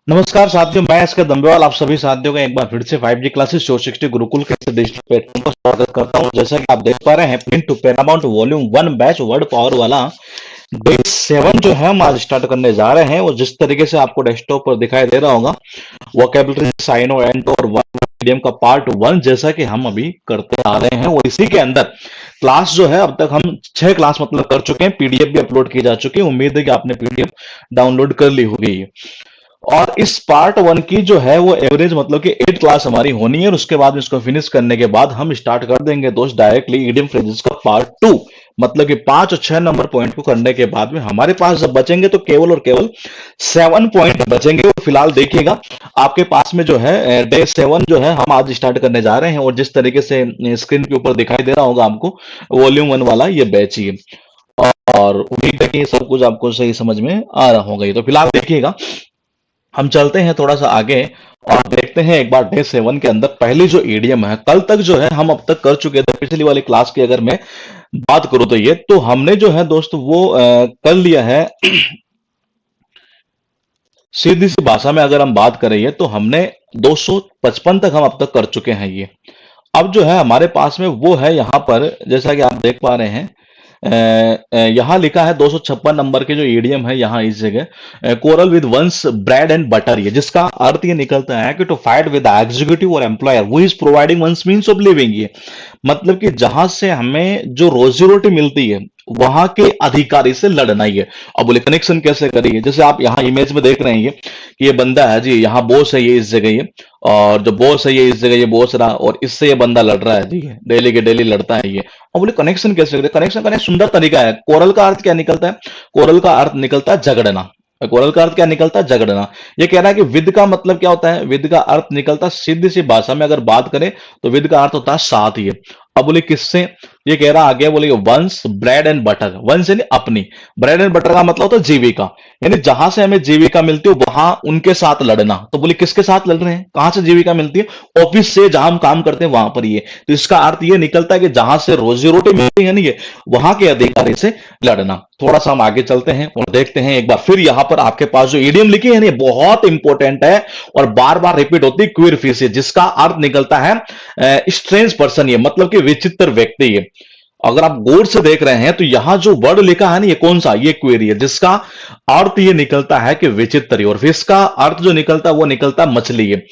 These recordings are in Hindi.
नमस्कार साथियों, मैं इसका दम्बेवाल आप सभी साथियों का एक बार फिर से 5G क्लासेस 460 गुरुकुल के डिजिटल प्लेटफॉर्म पर स्वागत करता हूं। जैसा कि आप देख पा रहे हैं, print to paramount volume 1 batch word power वाला डे 7 जो है हम आज स्टार्ट करने जा रहे हैं। और जिस तरीके से आपको डेस्कटॉप पर दिखाई दे रहा होगा, वोकैबुलरी साइनो एंड और मीडियम का पार्ट 1 जैसा कि हम अभी करते आ रहे हैं। और इसी के अंदर क्लास जो है, अब तक हम 6 क्लास मतलब कर चुके हैं, पीडीएफ भी अपलोड की जा चुकी है। उम्मीद है कि आपने पीडीएफ डाउनलोड कर ली होगी। और इस पार्ट 1 की जो है वो एवरेज मतलब कि 8 क्लास हमारी होनी है। और उसके बाद इसको फिनिश करने के बाद हम स्टार्ट कर देंगे दोस्त डायरेक्टली इडियम फ्रेजेस का पार्ट 2। मतलब कि 5 और 6 नंबर पॉइंट को करने के बाद में हमारे पास जब बचेंगे तो केवल और केवल 7 पॉइंट बचेंगे। और फिलहाल देखिएगा आपके पास में जो है डे 7 जो है हम आज स्टार्ट करने जा रहे हैं। और जिस तरीके से स्क्रीन के ऊपर दिखाई दे रहा होगा आपको, वॉल्यूम 1 वाला ये बैच ही है। और उम्मीद है कि ये सब कुछ आपको सही समझ में आ रहा होगा। तो फिलहाल देखिएगा, हम चलते हैं थोड़ा सा आगे और देखते हैं एक बार डे 7 के अंदर पहली जो ईडीएम है। कल तक जो है हम अब तक कर चुके थे। पिछली वाली क्लास की अगर मैं बात करूं तो ये तो हमने जो है दोस्त वो कर लिया है। सीधी सी भाषा में अगर हम बात करें ये तो हमने 255 तक हम अब तक कर चुके हैं। ये अब जो है हमारे पास में वो है यहाँ पर, जैसा कि आप देख पा रहे हैं, यहाँ लिखा है 256 नंबर के जो ईडीएम है यहाँ इस जगह quarrel with one's bread and butter, ये जिसका अर्थ ये निकलता है कि to fight with the executive और employer who is providing one's means of living. ये मतलब कि जहां से हमें जो रोजी रोटी मिलती है वहां के अधिकारी से लड़ना ही है। अब बोले कनेक्शन कैसे करिए, जैसे आप यहाँ इमेज में देख रहे हैं ये कि ये बंदा है जी, यहाँ बॉस है ये इस जगह ये, और जो बॉस है ये इस जगह ये बॉस रहा, और इससे ये बंदा लड़ रहा है जी, डेली के डेली लड़ता है ये। अब बोले कनेक्शन कैसे करें, कनेक्शन का एक सुंदर तरीका है। कोरल का अर्थ क्या निकलता है? कोरल का अर्थ निकलता है झगड़ना। कोरल का अर्थ क्या निकलता है? झगड़ना। ये कह रहा है कि विद का मतलब क्या होता है? विद का अर्थ निकलता है, सीधी सी भाषा में अगर बात करें तो विद का अर्थ होता है साथ ही। अब बोले किससे? ये कह रहा आगे, बोले one's bread and butter. One's यानी अपनी, ब्रेड एंड बटर का मतलब होता है जीविका, यानी जहां से हमें जीविका मिलती है वहां उनके साथ लड़ना। तो बोले किसके साथ लड़ रहे हैं? कहां से जीविका मिलती है? ऑफिस से, जहां हम काम करते हैं वहां पर। ये तो इसका अर्थ ये निकलता है कि जहां से रोजी रोटी मिलती है नहीं, वहां के अधिकारी से लड़ना। थोड़ा सा हम आगे चलते हैं और देखते हैं एक बार फिर यहाँ पर आपके पास जो इडियम लिखी है ना, बहुत इंपॉर्टेंट है और बार बार रिपीट होती है, क्विर फिश, जिसका अर्थ निकलता है स्ट्रेंज पर्सन। ये मतलब कि विचित्र व्यक्ति है। अगर आप गौर से देख रहे हैं तो यहां जो वर्ड लिखा है ना, ये कौन सा? ये क्वेरी है, जिसका अर्थ ये निकलता है कि विचित्र। और फिश का अर्थ जो निकलता है वो निकलता है मछली है।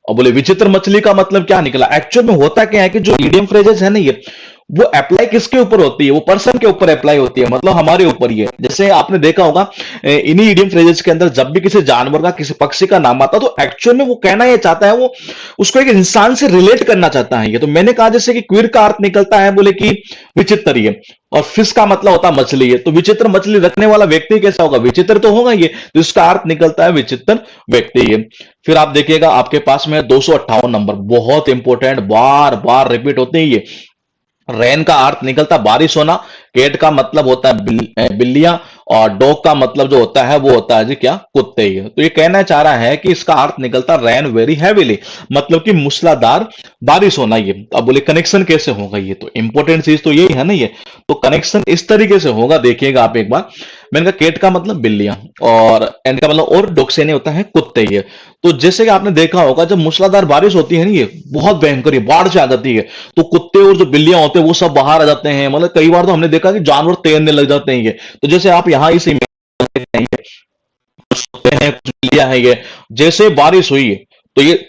और बोले विचित्र मछली का मतलब क्या निकला? एक्चुअल में होता क्या है कि जो इडियम फ्रेजेस है ना, ये वो अप्लाई किसके ऊपर होती है? वो पर्सन के ऊपर अप्लाई होती है, मतलब हमारे ऊपर ही है। जैसे आपने देखा होगा इन्हीं इडियम फ्रेजेस के अंदर जब भी किसी जानवर का, किसी पक्षी का नाम आता तो एक्चुअल में वो कहना ये चाहता है, वो उसको एक इंसान से रिलेट करना चाहता है। ये तो मैंने कहा जैसे कि क्विर का अर्थ निकलता है बोले कि विचित्र ही है, और फिश का मतलब होता है मछली है। तो विचित्र मछली रखने वाला व्यक्ति कैसा होगा? विचित्र तो होगा ये, तो इसका अर्थ निकलता है विचित्र व्यक्ति है। फिर आप देखिएगा आपके पास में 258 नंबर, बहुत इंपॉर्टेंट, बार बार रिपीट होते हैं ये। रेन का अर्थ निकलता बारिश होना, केट का मतलब होता है बिल्लियां, और डॉग का मतलब जो होता है वो होता है जी क्या? कुत्ते ही। तो ये कहना चाह रहा है कि इसका अर्थ निकलता रेन वेरी हैवीली, मतलब कि मूसलाधार बारिश होना। ये अब बोले कनेक्शन कैसे होगा? ये तो इंपॉर्टेंट चीज तो यही है ना ये। तो कनेक्शन इस तरीके से होगा, देखिएगा आप एक बार। मैंने कहा केट का मतलब बिल्लियां, और एन का मतलब, और डॉग से नहीं होता है कुत्ते ही। तो जैसे कि आपने देखा होगा जब मूसलाधार बारिश होती है ना, ये बहुत भयंकर, बाढ़ से आ जाती है, तो कुत्ते और जो बिल्लियां होते हैं वो सब बाहर आ जाते हैं। मतलब कई बार तो हमने देखा कि जानवर तैरने लग जाते हैं। ये तो जैसे आप यहाँ इस इमेज में देख रहे हैं, कुछ हैं, कुछ बिल्लियां हैं। ये जैसे बारिश हुई है तो ये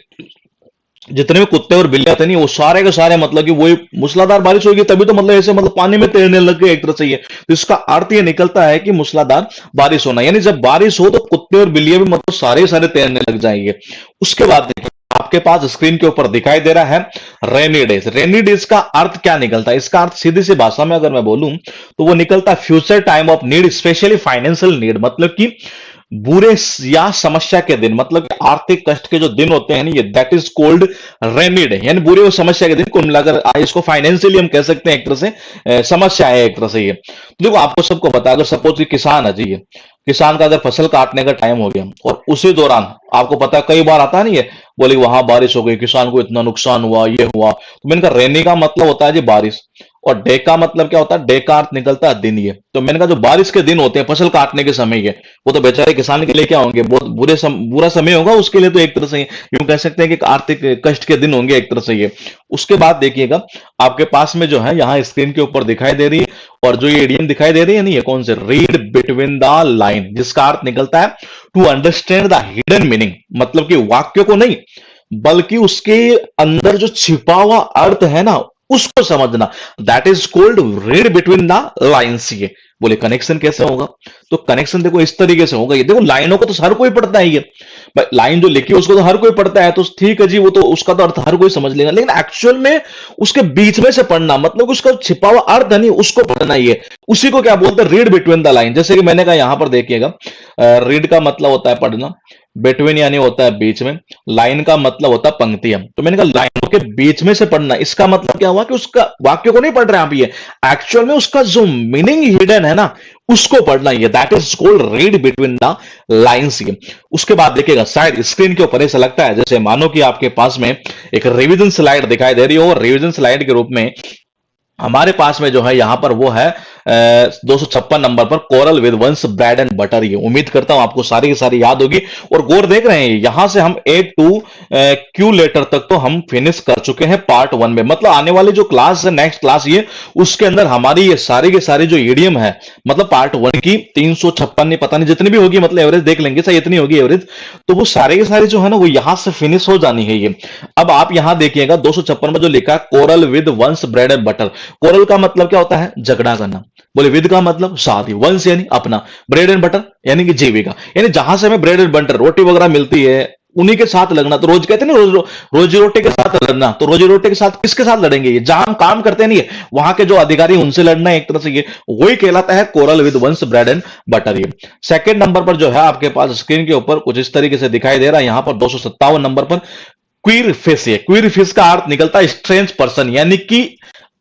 जितने भी कुत्ते और बिल्लियां थे नहीं, वो सारे के सारे मतलब कि वही मूसलाधार बारिश होगी तभी तो मतलब ऐसे मतलब पानी में तैरने लग गए एक तरह से। ये तो इसका अर्थ ये निकलता है कि मूसलाधार बारिश होना, यानी जब बारिश हो तो कुत्ते और बिल्लियां भी मतलब सारे सारे तैरने लग जाएंगे। उसके बाद देखिए आपके पास स्क्रीन के ऊपर दिखाई दे रहा है रेनी डेज। रेनी डेज का अर्थ क्या निकलता है? इसका अर्थ सीधी सी भाषा में अगर मैं बोलूं तो वो निकलता है future time of need, specially financial need, मतलब कि बुरे या समस्या के दिन, मतलब कि आर्थिक कष्ट के जो दिन होते हैं ना, ये that is cold rainy day, यानी बुरे और समस्या के दिन। कुल मिलाकर इसको फाइनेंशियली हम कह सकते हैं एक तरह से समस्या है एक तरह से ये। तो देखो आपको सबको पता है, अगर सपोज कि किसान है जी, ये किसान का अगर फसल काटने का टाइम हो गया और उसी दौरान आपको पता है कई बार आता नहीं है, बोले वहां बारिश हो गई, किसान को इतना नुकसान हुआ, ये हुआ। तो मैंने कहा रेनी का मतलब होता है जी बारिश, और डे का मतलब क्या होता है, डे का अर्थ निकलता है दिन। ये तो मैंने कहा जो बारिश के दिन होते हैं फसल काटने के समय ये, वो तो बेचारे किसान के लिए क्या होंगे, बहुत बुरा समय होगा उसके लिए, तो एक तरह से यूं कह सकते हैं कि आर्थिक कष्ट के दिन होंगे एक तरह से ये। उसके बाद देखिएगा आपके पास में जो है यहाँ स्क्रीन के ऊपर दिखाई दे रही है, और जो ये इडियम दिखाई दे रही है, नहीं ये कौन से, रीड बिटवीन द लाइन, जिसका अर्थ निकलता है to understand the hidden meaning, मतलब कि वाक्य को नहीं बल्कि उसके अंदर जो छिपा हुआ अर्थ है ना उसको समझना, that is called read between the lines. ये बोले कनेक्शन कैसे होगा, तो कनेक्शन देखो इस तरीके से होगा। ये देखो लाइनों को तो हर कोई पढ़ता है, ये लाइन जो लिखी है उसको तो हर कोई पढ़ता है, तो ठीक है जी, वो तो उसका तो अर्थ हर कोई समझ लेगा, लेकिन एक्चुअल में उसके बीच में से पढ़ना, मतलब उसका छिपा हुआ अर्थ नहीं उसको पढ़ना ही है, उसी को क्या बोलते हैं, रीड बिटवीन द लाइन। जैसे कि मैंने कहा यहां पर देखिएगा, रीड का मतलब होता है पढ़ना, बिटवीन यानी होता है बीच में, लाइन का मतलब होता है पंक्तियां। तो मैंने कहा लाइनों के बीच में से पढ़ना, इसका मतलब क्या हुआ कि उसका वाक्य को नहीं पढ़ रहे हैं आप, ये एक्चुअल में उसका जो मीनिंग हिडन है ना उसको पढ़ना, ये that is called read between the lines. ये उसके बाद देखिएगा शायद स्क्रीन के ऊपर ऐसा लगता है जैसे मानो कि आपके पास में एक रिवीजन स्लाइड दिखाई दे रही हो, और रिवीजन स्लाइड के रूप में हमारे पास में जो है यहां पर वो है 256 नंबर पर, quarrel with one's bread and butter. ये उम्मीद करता हूं आपको सारी की सारी याद होगी। और गौर देख रहे हैं यहां से हम ए टू क्यू लेटर तक तो हम फिनिश कर चुके हैं पार्ट 1 में, मतलब आने वाली जो क्लास है नेक्स्ट क्लास ये, उसके अंदर हमारी ये सारी के सारी जो ईडियम है, मतलब पार्ट 1 की 356 नहीं पता नहीं जितनी भी होगी, मतलब एवरेज देख लेंगे सही इतनी होगी एवरेज, तो वो सारे के सारे जो है ना वो यहां से फिनिश हो जानी है ये। अब आप यहां देखिएगा 256 में जो लिखा है quarrel with one's bread and butter, quarrel का मतलब क्या होता है, झगड़ा करना, बोले विद का मतलब शादी, वंश यानी अपना, ब्रेड एंड बटर यानी कि जीविका, यानी जहां से हमें ब्रेड एंड बटर रोटी वगैरह मिलती है उन्हीं के साथ लगना। तो रोज कहते हैं ना रोजी रोटी के साथ लड़ना, तो रोजी रोटी के साथ किसके साथ लड़ेंगे, ये जहां हम काम करते नहीं है वहां के जो अधिकारी उनसे लड़ना है एक तरह से, ये वही कहलाता है quarrel with one's bread and butter. ये सेकंड नंबर पर जो है आपके पास स्क्रीन के ऊपर कुछ इस तरीके से दिखाई दे रहा है, यहां पर 257 नंबर पर क्वीर फिश। है क्वीर फिश का अर्थ निकलता है स्ट्रेंज पर्सन, यानी कि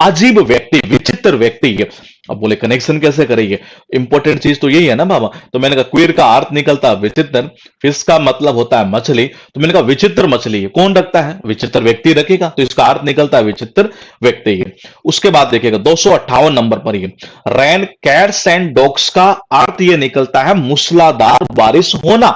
अजीब व्यक्ति, विचित्र व्यक्ति। है अब बोले कनेक्शन कैसे करेंगे, इंपॉर्टेंट चीज तो यही है ना बाबा। तो मैंने कहा क्वीर का अर्थ निकलता है विचित्र, फिश का मतलब होता है मछली, तो मैंने कहा विचित्र मछली है कौन रखता है, विचित्र व्यक्ति रखेगा, तो इसका अर्थ निकलता है विचित्र व्यक्ति। है उसके बाद देखिएगा 258 नंबर पर ये रैन कैट्स एंड डॉग्स का अर्थ ये निकलता है मूसलाधार बारिश होना।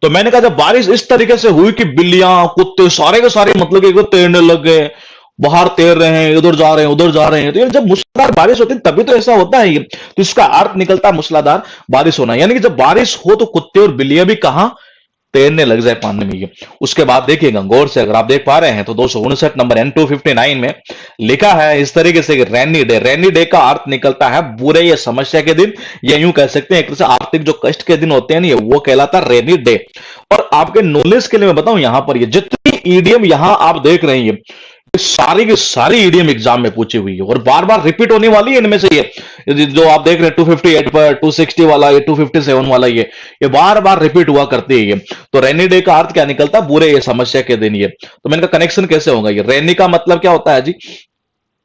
तो मैंने कहा जब बारिश इस तरीके से हुई कि बिल्लियां कुत्ते सारे के सारे मतलब कि तैरने लग गए, बाहर तैर रहे हैं, उधर जा रहे हैं उधर जा रहे हैं, तो ये जब मूसलाधार बारिश होती है तभी तो ऐसा होता है ये। तो इसका अर्थ निकलता है मूसलाधार बारिश होना, यानी कि जब बारिश हो तो कुत्ते और बिल्लियां भी कहां, तैरने लग जाए पानी में। ये उसके बाद देखिएगा गौर से अगर आप देख पा रहे हैं तो 259 नंबर N259 में लिखा है इस तरीके से रैनी डे। रैनी डे का अर्थ निकलता है बुरे या समस्या के दिन, या यूं कह सकते हैं एक तरह से आर्थिक जो कष्ट के दिन होते हैं नहीं वो कहलाता है रेनी डे। और आपके नॉलेज के लिए मैं बताऊं यहां पर ये जितनी ईडियम यहां आप देख रहे हैं ये सारी की सारी ईडीएम एग्जाम में पूछी हुई है और बार बार रिपीट होने वाली है इनमें से। ये जो आप देख रहे हैं 258 पर 260 वाला, ये 257 वाला, ये बार बार रिपीट हुआ करती है ये। तो रेनी डे का अर्थ क्या निकलता है, बुरे ये समस्या के दिन। ये तो मैंने कहा कनेक्शन कैसे होगा, ये रेनी का मतलब क्या होता है जी,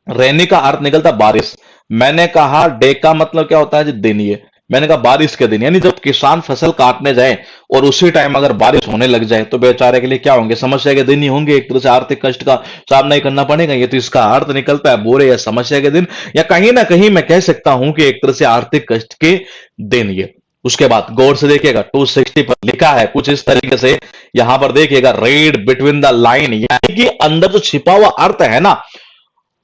रेनी का अर्थ निकलता है बारिश। मैंने कहा डे का मतलब क्या होता है जी, दिन। ये मैंने कहा बारिश के दिन, यानी जब किसान फसल काटने जाए और उसी टाइम अगर बारिश होने लग जाए तो बेचारे के लिए क्या होंगे, समस्या के दिन ही होंगे, एक तरह से आर्थिक कष्ट का सामना ही करना पड़ेगा। ये तो इसका अर्थ निकलता है बुरे या समस्या के दिन, या कहीं ना कहीं मैं कह सकता हूं कि एक तरह से आर्थिक कष्ट के दिन। ये उसके बाद गौर से देखिएगा 260 पर लिखा है कुछ इस तरीके से, यहां पर देखिएगा रीड बिटवीन द लाइन, यानी कि अंदर जो छिपा हुआ अर्थ है ना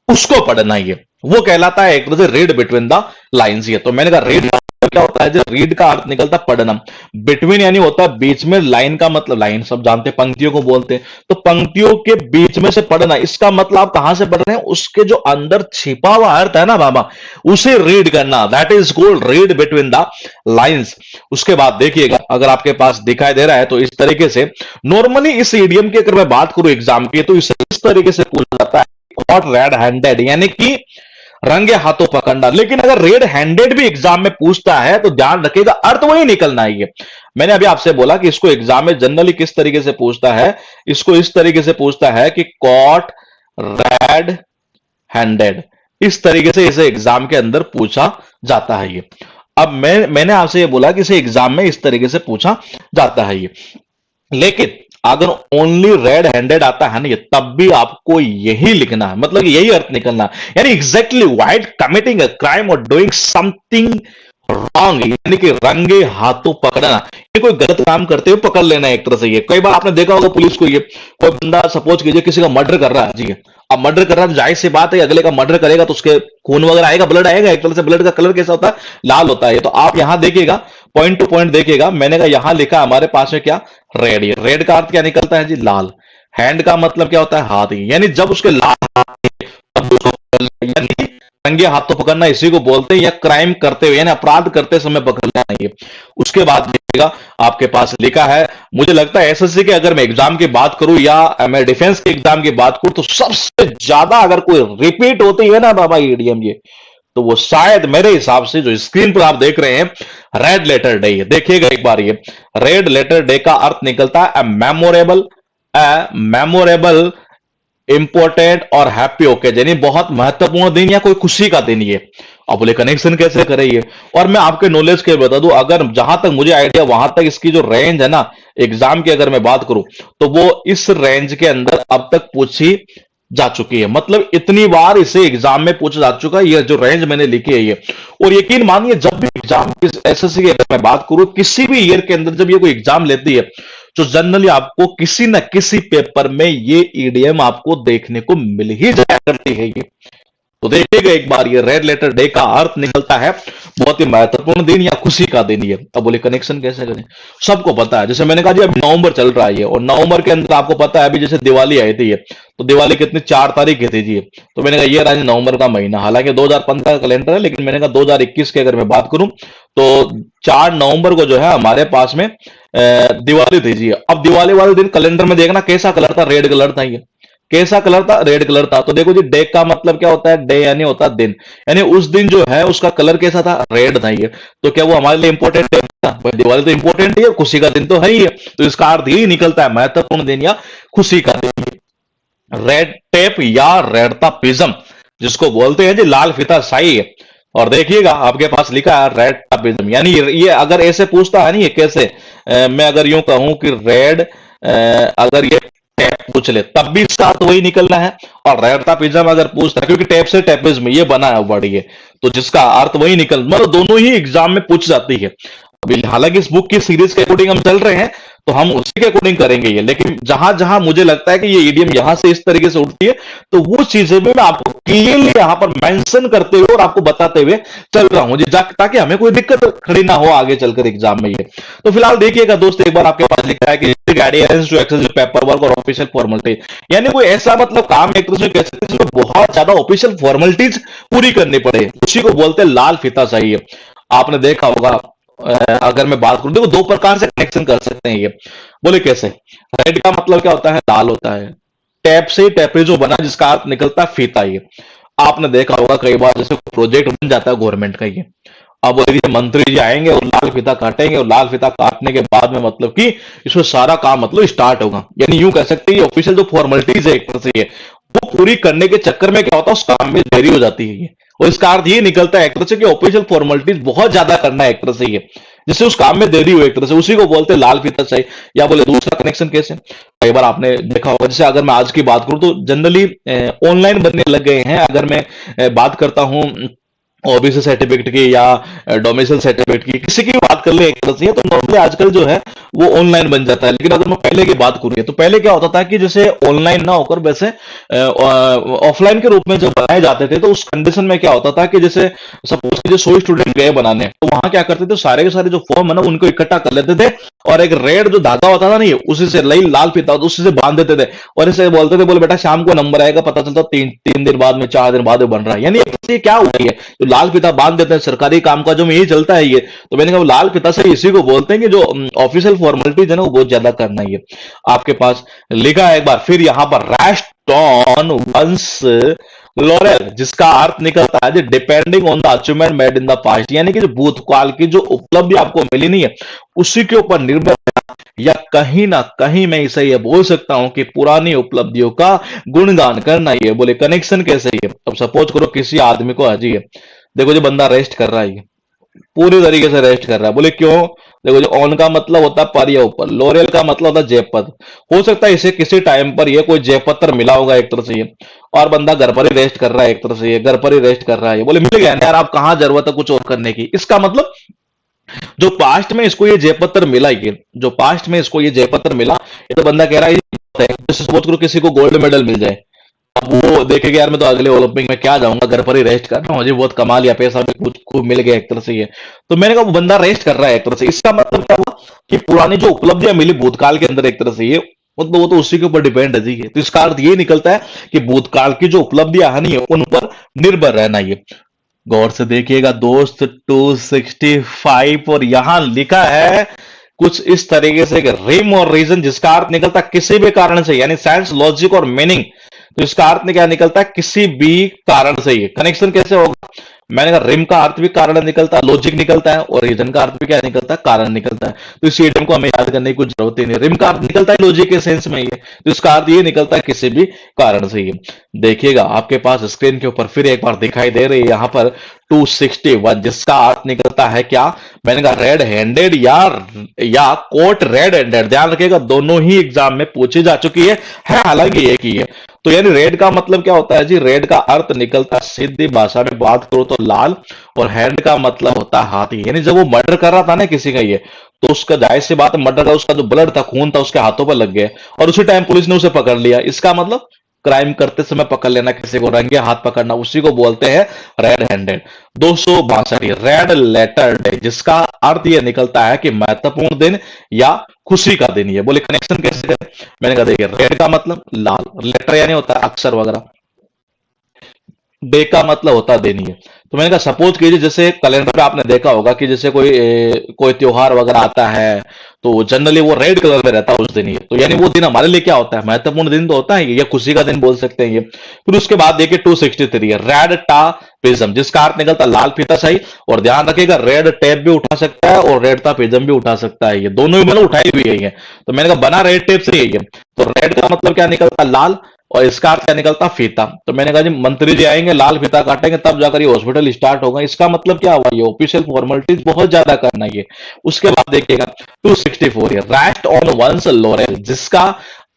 उसको पढ़ना, ये वो कहलाता है एक तरह से रीड बिटवीन द लाइंस। ये तो मैंने कहा रीड क्या होता है, जो रीड का अर्थ निकलता है पढ़ना, बिटवीन यानी होता है बीच में, लाइन का मतलब लाइन सब जानते हैं पंक्तियों को बोलते हैं, तो पंक्तियों के बीच में से पढ़ना, इसका मतलब आप कहां से पढ़ रहे हैं, उसके जो अंदर छिपा हुआ अर्थ है ना बाबा उसे रीड करना, that is called read between the lines. उसके बाद देखिएगा अगर आपके पास दिखाई दे रहा है तो इस तरीके से नॉर्मली इस इडियम की अगर मैं बात करूं एग्जाम की तो इसे इस तरीके से पूछा जाता है नॉट रेड हैंडेड, यानी कि रंगे हाथों पकड़ना। लेकिन अगर रेड हैंडेड भी एग्जाम में पूछता है तो ध्यान रखिएगा अर्थ वही निकलना है। मैंने अभी आपसे बोला कि इसको एग्जाम में जनरली किस तरीके से पूछता है, इसको इस तरीके से पूछता है कि कॉट रेड हैंडेड, इस तरीके से इसे एग्जाम के अंदर पूछा जाता है। ये अब मैंने आपसे ये बोला कि इसे एग्जाम में इस तरीके से पूछा जाता है ये, लेकिन अगर ओनली रेड हैंडेड आता है ना ये, तब भी आपको यही लिखना है, मतलब यही अर्थ निकलना है, यानी exactly white committing a crime और डूइंग समथिंग रॉन्ग, यानी कि रंगे हाथों पकड़ना, ये कोई गलत काम करते हुए पकड़ लेना है एक तरह से। ये कई बार आपने देखा होगा पुलिस को, ये कोई बंदा सपोज कीजिए किसी का मर्डर कर रहा है जी, अब मर्डर कर रहा है तो जाहिर सी बात है अगले का मर्डर करेगा तो उसके खून वगैरह आएगा, ब्लड आएगा, एक तरह से ब्लड का कलर कैसा होता है, लाल होता है। तो आप यहां देखिएगा, पॉइंट टू पॉइंट देखिएगा, मैंने कहा यहां लिखा हमारे पास में क्या, रेड। ये रेड का अर्थ क्या निकलता है जी, लाल। हैंड का मतलब क्या होता है, हाथ, यानी जब उसके लाल, यानी रंगे हाथों पकड़ना इसी को बोलते हैं, या क्राइम करते हुए यानी अपराध करते समय पकड़ना नहीं है। उसके बाद देखिएगा आपके पास लिखा है, मुझे लगता है एसएससी के अगर मैं एग्जाम की बात करूं या मैं डिफेंस के एग्जाम की बात करूं, तो सबसे ज्यादा अगर कोई रिपीट होती है ना बाबा ईडीएम, ये तो वो शायद मेरे हिसाब से जो स्क्रीन पर आप देख रहे हैं रेड लेटर डे है। देखिएगा एक बार, ये रेड लेटर डे का अर्थ निकलता है मेमोरेबल, इंपॉर्टेंट और हैप्पी ओकेजन, यानी बहुत महत्वपूर्ण दिन या कोई खुशी का दिन ये। अब बोले कनेक्शन कैसे करें ये, और मैं आपके नॉलेज के बता दूं, अगर जहां तक मुझे आइडिया वहां तक इसकी जो रेंज है ना एग्जाम की अगर मैं बात करूं, तो वो इस रेंज के अंदर अब तक पूछी जा चुकी है, मतलब इतनी बार इसे एग्जाम में पूछा जा चुका है, ये जो रेंज मैंने लिखी है ये। और यकीन मानिए जब भी एग्जाम एसएससी की अगर मैं बात करूं, किसी भी ईयर के अंदर जब ये कोई एग्जाम लेती है, तो जनरली आपको किसी न किसी पेपर में ये ईडीएम आपको देखने को मिल ही जाया करती है ये। तो देखिएगा एक बार, ये रेड लेटर डे का अर्थ निकलता है बहुत ही महत्वपूर्ण दिन या खुशी का दिन ये। अब बोले कनेक्शन कैसे करें, सबको पता है, जैसे मैंने कहा जी अभी नवंबर चल रहा है ये, और नवंबर के अंदर आपको पता है अभी जैसे दिवाली आई थी ये, तो दिवाली कितनी 4 तारीख की थी जी, तो मैंने कहा ये रहा नवंबर का महीना, हालांकि 2015 का कैलेंडर है, लेकिन मैंने कहा 2021 की अगर मैं बात करूं तो 4 नवंबर को जो है हमारे पास में दिवाली थी जी। अब दिवाली वाले दिन कैलेंडर में देखना कैसा कलर था, रेड कलर था ये। कैसा कलर था, रेड कलर था। तो देखो जी डे का मतलब क्या होता है, डे यानी होता है दिन, यानी उस दिन जो है उसका कलर कैसा था, रेड था ये। तो क्या वो हमारे लिए इंपॉर्टेंट डे था, दिवाली तो इंपॉर्टेंट है, खुशी का दिन तो है ही है, तो इसका अर्थ यही निकलता है महत्वपूर्ण दिन या खुशी का दिन। रेड टेप या रेडतापिज्म जिसको बोलते हैं जी लाल फीता शाही है। और देखिएगा आपके पास लिखा है रेड टापिज्म, यानी ये अगर ऐसे पूछता है नहीं ये कैसे, मैं अगर यूं कहूं कि रेड, अगर ये टैप पूछ ले तब भी इसका अर्थ वही निकलना है, और रेड टापिज्म अगर पूछता है, क्योंकि टैप से टैपिज्म ये बना है वर्ड ये, तो जिसका अर्थ वही निकल, मतलब दोनों ही एग्जाम में पूछ जाती है। अभी हालांकि इस बुक की सीरीज के अकॉर्डिंग हम चल रहे हैं, तो हम उसी के अकॉर्डिंग करेंगे ये, लेकिन जहां जहां मुझे लगता है कि ये ईडीएम यहां से इस तरीके से उठती है, तो वो चीजें भी मैं आपको क्लियरली यहां पर मेंशन करते हुए और आपको बताते हुए चल रहा हूं जी, ताकि हमें कोई दिक्कत खड़ी ना हो आगे चलकर एग्जाम में ये। तो फिलहाल देखिएगा दोस्त, एक बार आपके पास लिखा है कि guidance to access paper work और ऑफिशियल फॉर्मेलिटी, यानी कोई ऐसा मतलब काम एक तरह से कह सकते हैं जिसमें बहुत ज्यादा ऑफिशियल फॉर्मेलिटीज पूरी करनी पड़े, उसी को बोलते हैं लाल फीता चाहिए। आपने देखा होगा, अगर मैं बात करूं, देखो 2 प्रकार से कनेक्शन कर सकते हैं ये। बोले कैसे, रेड का मतलब क्या होता है, लाल होता है। टैप से टैपेजो बना जिसका अर्थ निकलता है फीता ये। आपने देखा होगा कई बार जैसे प्रोजेक्ट बन जाता है गवर्नमेंट का ये, अब ये मंत्री जी आएंगे और लाल फीता काटेंगे, और लाल फीता काटने के बाद में मतलब कि इसमें सारा काम मतलब स्टार्ट होगा, यानी यूं कह सकते हैं ऑफिशियल जो फॉर्मेलिटीज है एक तरह से ये, वो पूरी करने के चक्कर में क्या होता है उस काम में देरी हो जाती है ये। और इसका अर्थ ये निकलता है एक तरह से कि ऑफिशियल फॉर्मेलिटीज बहुत ज्यादा करना है एक तरह से ये, जिससे उस काम में देरी हो एक तरह से, उसी को बोलते हैं लाल फीता सही। या बोले दूसरा कनेक्शन कैसे, कई बार आपने देखा होगा, जैसे अगर मैं आज की बात करूं तो जनरली ऑनलाइन बनने लग गए हैं। अगर मैं बात करता हूं ओबीसी सर्टिफिकेट की या डोमिसाइल सर्टिफिकेट की, किसी की भी बात कर ले एक तरह से, तो नॉर्मली आजकल जो है वो ऑनलाइन बन जाता है। लेकिन अगर मैं पहले की बात करूँ तो पहले क्या होता था कि जैसे ऑनलाइन ना होकर वैसे ऑफलाइन के रूप में जब बनाए जाते थे, तो उस कंडीशन में क्या होता था कि जैसे सपोज जो 100 स्टूडेंट गए बनाने, तो वहां क्या करते थे सारे के सारे जो फॉर्म है ना उनको इकट्ठा कर लेते थे, और एक रेड जो धागा होता था नहीं उसी से लाल फीता होता उसी से बांध देते थे, और इसे बोलते थे बोले बेटा शाम को नंबर आएगा, पता चलता 3 दिन बाद में 4 दिन बाद में बन रहा है। यानी ये क्या हुआ है, जो लाल फीता बांध देते हैं सरकारी कामकाजों में यही चलता है ये। तो मैंने कहा लाल फीता से इसी को बोलते हैं कि जो ऑफिशियल फॉर्मेलिटीज है ना वो बहुत ज्यादा करना है ये। आपके पास लिखा है एक बार फिर यहाँ पर रेस्ट ऑन वंस लॉरेल, जिसका अर्थ निकलता है depending on the achievement made in the past, यानी कि जो भूतकाल की जो उपलब्धि आपको मिली नहीं है उसी के ऊपर निर्भर, या कहीं ना कहीं मैं इसे ये बोल सकता हूं कि पुरानी उपलब्धियों का गुणगान करना। ये बोले कनेक्शन कैसे है, अब सपोज करो किसी आदमी को अजी है, देखो जो बंदा रेस्ट कर रहा है पूरी तरीके से रेस्ट कर रहा है। बोले क्यों? देखो, जो ऑन का मतलब होता है पर या ऊपर, लोरियल का मतलब होता है जयपद। हो सकता है इसे किसी टाइम पर ये कोई जयपत्र मिला होगा एक तरह से ये, और बंदा घर पर ही रेस्ट कर रहा है, एक तरह से ये घर पर ही रेस्ट कर रहा है। बोले मिल गया ना यार, आप कहाँ जरूरत है कुछ और करने की। इसका मतलब जो पास्ट में इसको ये जयपत्र मिला, ये जो पास्ट में इसको ये जयपत्र मिला, ये तो बंदा कह रहा है जैसे सपोज करो किसी को गोल्ड मेडल मिल जाए, अब वो देखेगा यार मैं तो अगले ओलंपिक में क्या जाऊंगा, घर पर ही रेस्ट कर रहा हूँ, मुझे बहुत कमा लिया, पैसा भी खूब खूब मिल गया एक तरह से ये। तो मैंने कहा वो बंदा रेस्ट कर रहा है एक तरह से। इसका मतलब क्या हुआ कि पुरानी जो उपलब्धियां मिली भूतकाल के अंदर एक तरह से ये, वो तो उसी के ऊपर डिपेंड है जी। ये तो इसका अर्थ ये निकलता है कि भूतकाल की जो उपलब्धियां है नहीं उन पर निर्भर रहना। ये गौर से देखिएगा दोस्त, 265, और यहां लिखा है कुछ इस तरीके से कि रिम और रीजन, जिसका अर्थ निकलता है किसी भी कारण से, यानी साइंस, लॉजिक और मीनिंग। तो इसका अर्थ क्या निकलता है? किसी भी कारण से। ये कनेक्शन कैसे होगा? मैंने कहा रिम का अर्थ भी कारण निकलता है, लॉजिक निकलता है, और रीजन का अर्थ भी क्या निकलता है? कारण निकलता है। तो इस इडियम को हमें याद करने की कुछ जरूरत ही नहीं। रिम का अर्थ निकलता है लॉजिक के सेंस में, ये तो इसका अर्थ ये निकलता है किसी भी कारण से। ये देखिएगा आपके पास स्क्रीन के ऊपर फिर एक बार दिखाई दे रही है यहां पर 261, जिसका अर्थ निकलता है क्या? मैंने कहा रेड हैंडेड या कोट रेड हैंडेड। ध्यान रखिएगा दोनों ही एग्जाम में पूछी जा चुकी है हालांकि एक ही है। तो यानी रेड का मतलब क्या होता है जी? रेड का अर्थ निकलता है, सीधी भाषा में बात करो तो लाल, और हैंड का मतलब होता है हाथी। यानी जब वो मर्डर कर रहा था ना किसी का ये, तो उसका जाहिर सी बात है मर्डर का उसका जो ब्लड था, खून था, उसके हाथों पर लग गया, और उसी टाइम पुलिस ने उसे पकड़ लिया। इसका मतलब क्राइम करते समय पकड़ लेना, किसी को रंगे हाथ पकड़ना, उसी को बोलते हैं red handed. 262 red letter day, जिसका अर्थ यह निकलता है कि महत्वपूर्ण दिन या खुशी का दिन। ये बोले कनेक्शन कैसे करें? मैंने कहा देखिए, रेड का मतलब लाल, लेटर यानी होता है अक्षर वगैरह, डे का मतलब होता है दिन। ये तो मैंने कहा सपोज कीजिए जैसे कैलेंडर पे आपने देखा होगा कि जैसे कोई त्योहार वगैरह आता है, तो जनरली वो रेड कलर में रहता है उस दिन। ये तो यानी वो दिन हमारे लिए क्या होता है? महत्वपूर्ण दिन तो होता है ये, या खुशी का दिन बोल सकते हैं ये। फिर उसके बाद देखिए 263 है रेड टा प्रिज्म, जिसका अर्थ निकलता है लाल फीता सही। और ध्यान रखिएगा रेड टेप भी उठा सकता है और रेड टा प्रिज्म भी उठा सकता है, ये दोनों ही मतलब उठाई हुई है ये। तो मैंने कहा बना रेड टेप से ही है। तो रेड का मतलब क्या निकलता है? लाल, और इसका अर्थ क्या निकलता? फीता। तो मैंने कहा जी मंत्री जी आएंगे, लाल फीता काटेंगे, तब जाकर ये हॉस्पिटल स्टार्ट होगा। इसका मतलब क्या हुआ? ये ऑफिशियल फॉर्मेलिटीज बहुत ज्यादा करना ये। उसके बाद देखिएगा 264 है रेस्ट ऑन वंस लॉरेल, जिसका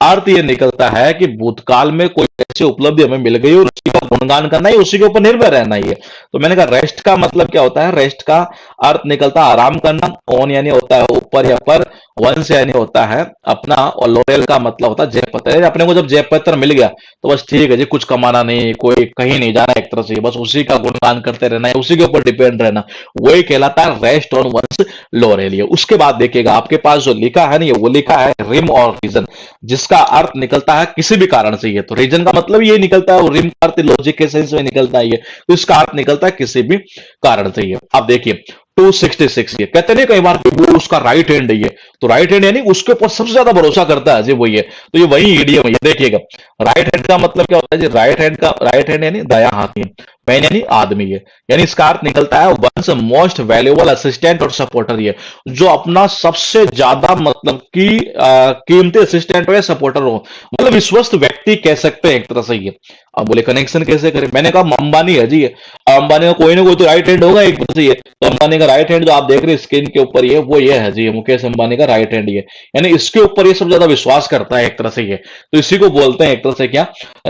अर्थ ये निकलता है कि भूतकाल में कोई ऐसी उपलब्धि हमें मिल गई और उसी का गुणगान करना ही, उसी के ऊपर निर्भर रहना ही है। तो मैंने कहा रेस्ट का मतलब क्या होता है? रेस्ट का अर्थ निकलता है आराम करना, ऑन यानी होता है ऊपर या पर, वंश यानी होता है अपना, और लोरेल का मतलब होता है जयपत्र। अपने को जब जयपत्र मिल गया तो बस ठीक है जी, कुछ कमाना नहीं, कोई कहीं नहीं जाना एक तरह से, बस उसी का गुणगान करते रहना है, उसी के ऊपर डिपेंड रहना, वही कहलाता है रेस्ट ऑन वंस लोरेल। उसके बाद देखिएगा आपके पास जो लिखा है नहीं, वो लिखा है रिम और रीजन, जिसका अर्थ निकलता है किसी भी कारण से। ये तो रीजन का मतलब ये निकलता है, और रिम का अर्थ लॉजिक के सेंस में निकलता है ये, तो इसका अर्थ निकलता है किसी भी कारण से। ये अब देखिए 266, ये कहते नहीं कई बार कि वो उसका राइट हैंड है ये, तो राइट हैंड यानी उसके ऊपर सबसे ज्यादा भरोसा करता है जी वो ये। तो ये वही ईडीएम है। ये देखिएगा राइट हैंड का मतलब क्या होता है जी? राइट हैंड यानी दायां हाथी, मैन यानी आदमी है, यानी इसका अर्थ निकलता है वंस मोस्ट वैल्यूएबल असिस्टेंट और सपोर्टर। ये जो अपना सबसे ज्यादा मतलब कि कीमती असिस्टेंट हो या सपोर्टर हो, मतलब विश्वस्त व्यक्ति कह सकते हैं एक तरह से ये। अब बोले कनेक्शन कैसे करें? मैंने कहा अंबानी है जी ये, अंबानी का कोई ना कोई तो राइट हैंड होगा एक तरह से ये। तो अंबानी का राइट हैंड जो आप देख रहे हैं स्क्रीन के ऊपर ये, वो ये है जी, मुकेश अंबानी का राइट हैंड ये, यानी इसके ऊपर ये सब ज्यादा विश्वास करता है एक तरह से ये। तो इसी को बोलते हैं एक तरह से क्या?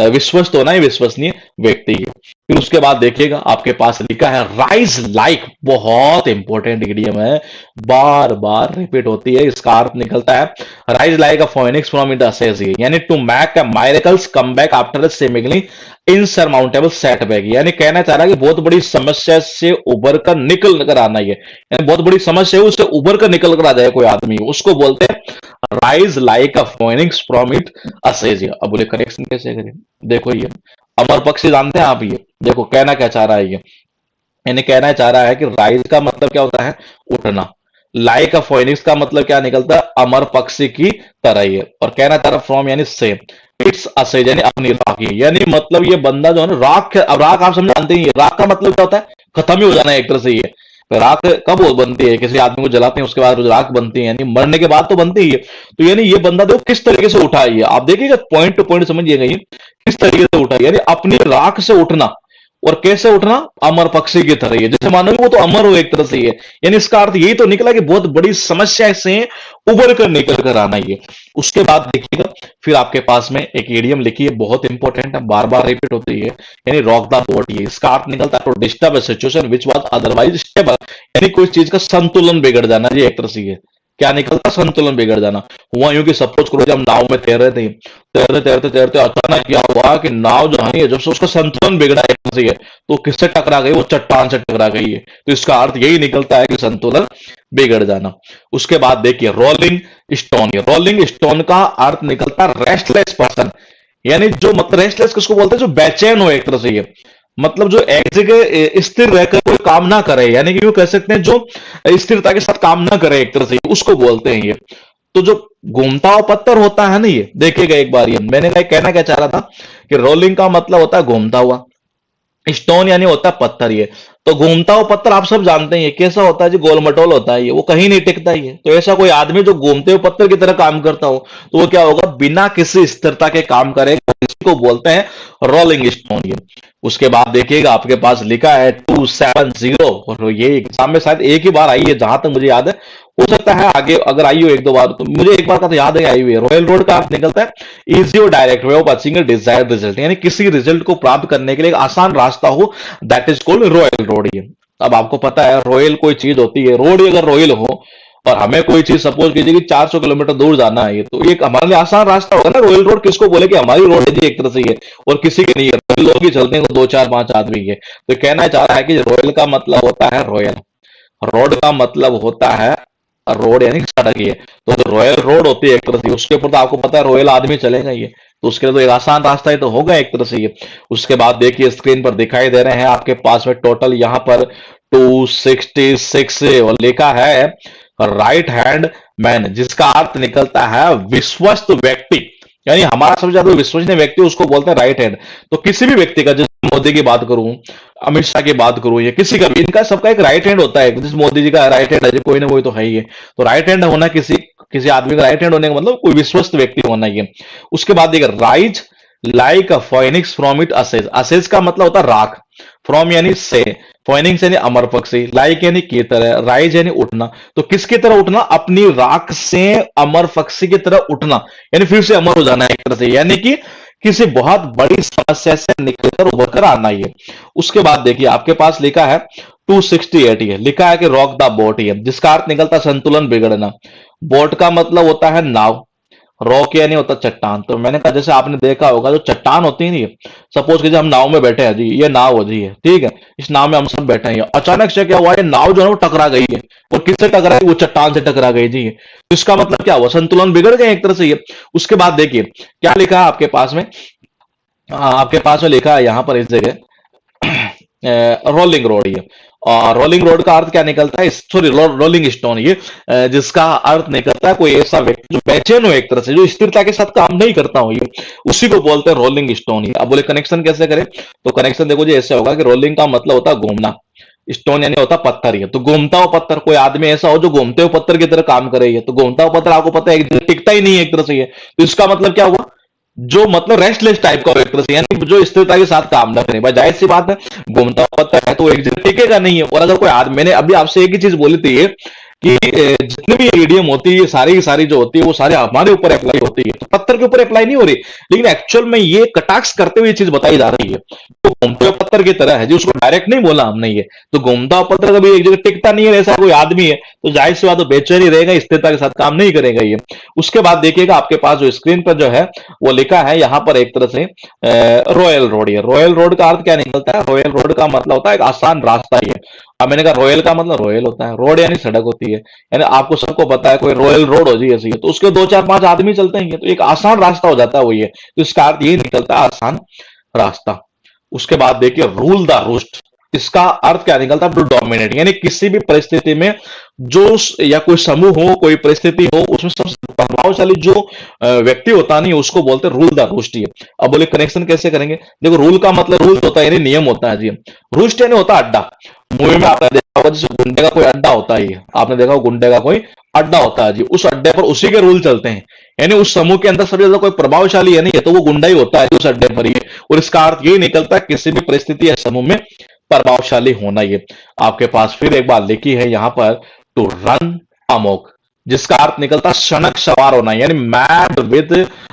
विश्वस्त होना ही, विश्वसनीय व्यक्ति है। फिर उसके बाद देखिएगा आपके पास लिखा है राइज लाइक, बहुत इंपॉर्टेंट इडियम है, बार बार रिपीट होती है। इसका अर्थ निकलता है rise like a phoenix from it ashes, यानी to make a miracles come back after a seemingly insurmountable setback. यानी कहना चाह रहा है कि बहुत बड़ी समस्या से उभर कर निकल कर आना, ये यानी बहुत बड़ी समस्या है उससे उभर कर निकल कर आ जाए कोई आदमी, उसको बोलते हैं rise like a phoenix from it ashes. अब बोले करेक्शन कैसे करें? देखो ये अमर पक्षी जानते हैं आप? ये देखो कहना क्या चाह रहा है ये, यानी कहना चाह रहा है कि राइज का मतलब क्या होता है? उठना। लाइक अ फोनिक्स का मतलब क्या निकलता है? अमर पक्षी की तरह ही है। और कहना चाह रहा फ्रॉम यानी से, इट्स असेज यानी अपनी राख ही, यानी मतलब ये बंदा जो है ना राख, अब राख आप समझ जानते ही है, राख का मतलब क्या होता है? खत्म ही हो जाना है एक तरह से ये। राख कब बनती है? किसी आदमी को जलाते हैं उसके बाद राख बनती है, यानी मरने के बाद तो बनती ही है। तो यानी ये बंदा देखो किस तरीके से उठा है, ये आप देखिएगा पॉइंट टू पॉइंट समझिएगा ये किस तरीके से उठा है, यानी अपनी राख से उठना, और कैसे उठना, अमर पक्षी की तरह ही है, जैसे मानो कि वो तो अमर हो एक तरह से ही है। यानी इसका अर्थ यही तो निकला कि बहुत बड़ी समस्या से उभर कर निकल कर आना ही है। उसके बाद देखिएगा, फिर आपके पास में एक ईडियम लिखी है, बहुत इंपॉर्टेंट है, बार बार रिपीट होती है, यानी रॉक द बोट। ये इसका अर्थ निकलता है to disturb a situation which was otherwise stable, यानी कोई चीज का संतुलन बिगड़ जाना, ये एक तरह से है। क्या निकलता, संतुलन बिगड़ जाना। हुआ यूं कि सपोज करो, जब हम नाव में तैर रहे थे, तैरते तैरते तैरते अचानक क्या हुआ कि नाव जो है जब से उसका संतुलन बिगड़ा एक तरह से है, तो किससे टकरा गई, वो चट्टान से टकरा गई है। तो इसका अर्थ यही निकलता है कि संतुलन बिगड़ जाना। उसके बाद देखिए रोलिंग स्टोन, ये रोलिंग स्टोन का अर्थ निकलता है रेस्टलेस पर्सन, यानी जो मतलब रेस्टलेस किसको बोलते हैं, जो बेचैन हो एक तरह से ये, मतलब जो एक जगह स्थिर रहकर कोई काम ना करे, यानी कि वो कह सकते हैं जो स्थिरता के साथ काम ना करे एक तरह से, उसको बोलते हैं ये। तो जो घूमता हुआ पत्थर होता है ना, ये देखिएगा एक बार, ये मैंने कहना क्या चाह रहा था कि रोलिंग का मतलब होता है घूमता हुआ, स्टोन यानी होता है पत्थर। ये तो घूमता हुआ पत्थर आप सब जानते हैं ये कैसा होता है, जो गोल मटोल होता है, ये वो कहीं नहीं टिकता ही है। तो ऐसा कोई आदमी जो घूमते हुए पत्थर की तरह काम करता हो, तो वो क्या होगा, बिना किसी स्थिरता के काम करेगा, इसको बोलते हैं रोलिंग स्टोन ये। उसके बाद देखिएगा आपके पास लिखा है 270, और ये एग्जाम में शायद एक ही बार आई है जहां तक मुझे याद है, हो सकता है आगे अगर आई हो एक दो बार, तो मुझे एक बार का तो याद है आई हुई है। रॉयल रोड का अर्थ निकलता है इजी और direct way of achieving desired result, यानी किसी रिजल्ट को प्राप्त करने के लिए एक आसान रास्ता हो, that is called royal road ये। अब आपको पता है रॉयल कोई चीज होती है, रोड अगर रॉयल हो और हमें कोई चीज सपोज कीजिए कि 400 किलोमीटर दूर जाना है, तो ये हमारे लिए आसान रास्ता होगा ना। रॉयल रोड किसको बोले कि हमारी रोड है जी एक तरह से ये, और किसी की नहीं है, लोग ही चलते हैं, तो 2 4 5 आदमी के। तो कहना चाह रहा है कि रॉयल का मतलब होता है रॉयल, रोड का मतलब होता है रोड यानी सड़क ये। तो जो रॉयल रोड होती है एक तरह से, उसके ऊपर तो आपको पता है रॉयल आदमी चलेगा ये, तो उसके लिए तो एक आसान रास्ता ही तो होगा एक तरह से ये। उसके बाद देखिए स्क्रीन पर दिखाई दे रहे हैं आपके पास में टोटल यहाँ पर 266 और लिखा है राइट हैंड मैन, जिसका अर्थ निकलता है विश्वस्त व्यक्ति, यानी हमारा सबसे ज्यादा विश्वसनीय व्यक्ति उसको बोलते हैं राइट हैंड। तो किसी भी व्यक्ति का, जैसे मोदी की बात करूं, अमित शाह की बात करूं, या किसी का भी, इनका सबका एक राइट हैंड होता है। जैसे मोदी जी का राइट हैंड है, कोई ना कोई तो है ही है। तो राइट हैंड होना, किसी किसी आदमी का राइट हैंड होने का मतलब कोई विश्वस्त व्यक्ति होना ही है। उसके बाद देखिए rise like a phoenix from it ashes, ashes का मतलब होता है राख, फ्रॉम यानी से, फोइनिक्स यानी अमर पक्षी, लाइक यानी की तरह, राइज यानी उठना। तो किसकी तरह उठना, अपनी राख से अमर पक्षी की तरह उठना, यानी फिर से अमर हो जाना है एक तरह से, यानी कि किसी बहुत बड़ी समस्या से निकलकर उभर कर आना ही है। उसके बाद देखिए आपके पास लिखा है 268, ये लिखा है कि रॉक द बोट, ये जिसका अर्थ निकलता है संतुलन बिगड़ना। बोट का मतलब होता है नाव, रॉक यानी होता चट्टान। तो मैंने कहा जैसे आपने देखा होगा जो चट्टान होती है नहीं, सपोज कीजिए हम नाव में बैठे हैं जी, ये नाव हो जी है, ठीक है, इस नाव में हम सब बैठे हैं, अचानक से क्या हुआ, ये नाव जो है वो टकरा गई है, और किससे टकरा गई, वो चट्टान से टकरा गई जी। तो इसका मतलब क्या हुआ, संतुलन बिगड़ गया एक तरह से ये। उसके बाद देखिए क्या लिखा है आपके पास में, आपके पास में लिखा है यहाँ पर इस जगह रोलिंग रोड, ये और रोलिंग रोड का अर्थ क्या निकलता है, सॉरी रोलिंग स्टोन, ये जिसका अर्थ निकलता है कोई ऐसा व्यक्ति जो बेचैन हो एक तरह से, जो स्थिरता के साथ काम नहीं करता हो, ये उसी को बोलते हैं रोलिंग स्टोन। ये अब बोले कनेक्शन कैसे करें, तो कनेक्शन देखो जी ऐसे होगा कि रोलिंग का मतलब होता है घूमना, स्टोन यानी होता पत्थर, ये तो घूमता हुआ पत्थर, कोई आदमी ऐसा हो जो घूमते हुए पत्थर की तरह काम करे, ये तो घूमता हुआ पत्थर आपको पता है एक जगह टिकता ही नहीं है एक तरह से ये। तो इसका मतलब क्या हुआ, जो मतलब रेस्टलेस टाइप का एक तरह से, यानी जो स्थिरता के साथ काम ना करे। भाई जाहिर सी बात है, घूमता हुआ पत्थर है तो एक जगह टिकेगा नहीं है। और अगर कोई आदमी, मैंने अभी आपसे एक ही चीज बोली थी ये कि जितनी भी ईडीएम होती है सारी की सारी जो होती है वो सारे हमारे ऊपर अप्लाई होती है, तो पत्थर के ऊपर अप्लाई नहीं हो रही, लेकिन एक्चुअल में ये कटाक्ष करते हुए चीज बताई जा रही है। तो घूमते हुए पत्थर की तरह है जी, उसको डायरेक्ट नहीं बोला हमने ये। तो घूमता हुआ पत्थर कभी एक जगह टिकता नहीं है, ऐसा कोई आदमी है तो जाहिर सी बात, तो बेचैन ही रहेगा, स्थिरता के साथ काम नहीं करेगा ये। उसके बाद देखिएगा आपके पास जो स्क्रीन पर जो है वो लिखा है यहाँ पर एक तरह से रॉयल रोड। ये रॉयल रोड का अर्थ क्या निकलता है, रॉयल रोड का मतलब होता है एक आसान रास्ता ही है। अब मैंने कहा रॉयल का मतलब रॉयल होता है, रोड यानी सड़क होती है, यानी आपको सबको पता है कोई रॉयल रोड हो जी ऐसी है, तो उसके 2 4 5 आदमी चलते हैं, तो एक आसान रास्ता हो जाता है वो ये। तो इसका अर्थ यही निकलता है आसान रास्ता। उसके बाद देखिए रूल द रूस्ट, इसका अर्थ क्या निकलता है, टू डोमिनेट, यानी किसी भी परिस्थिति में जो या कोई समूह हो, कोई परिस्थिति हो, उसमें सबसे प्रभावशाली जो व्यक्ति होता नहीं उसको बोलते हैं रूल द रूस्ट। ये अब बोले कनेक्शन कैसे करेंगे, देखो रूल का मतलब रूल होता है यानी नियम होता है जी, रूस्ट यानी होता है अड्डा। मूवी में आपने देखा होगा जैसे गुंडे का कोई अड्डा होता है, आपने देखा गुंडे का कोई अड्डा होता है जी, उस अड्डे पर उसी के रूल चलते हैं, यानी उस समूह के अंदर सबसे ज्यादा कोई प्रभावशाली है नहीं है तो वो गुंडा ही होता है उस अड्डे पर ही, और इसका अर्थ यही निकलता है किसी भी परिस्थिति या समूह में प्रभावशाली होना। ये आपके पास फिर एक बात लिखी है यहां पर, टू रन अमोक, जिसका अर्थ निकलता है सनक सवार होना, यानी मैड विद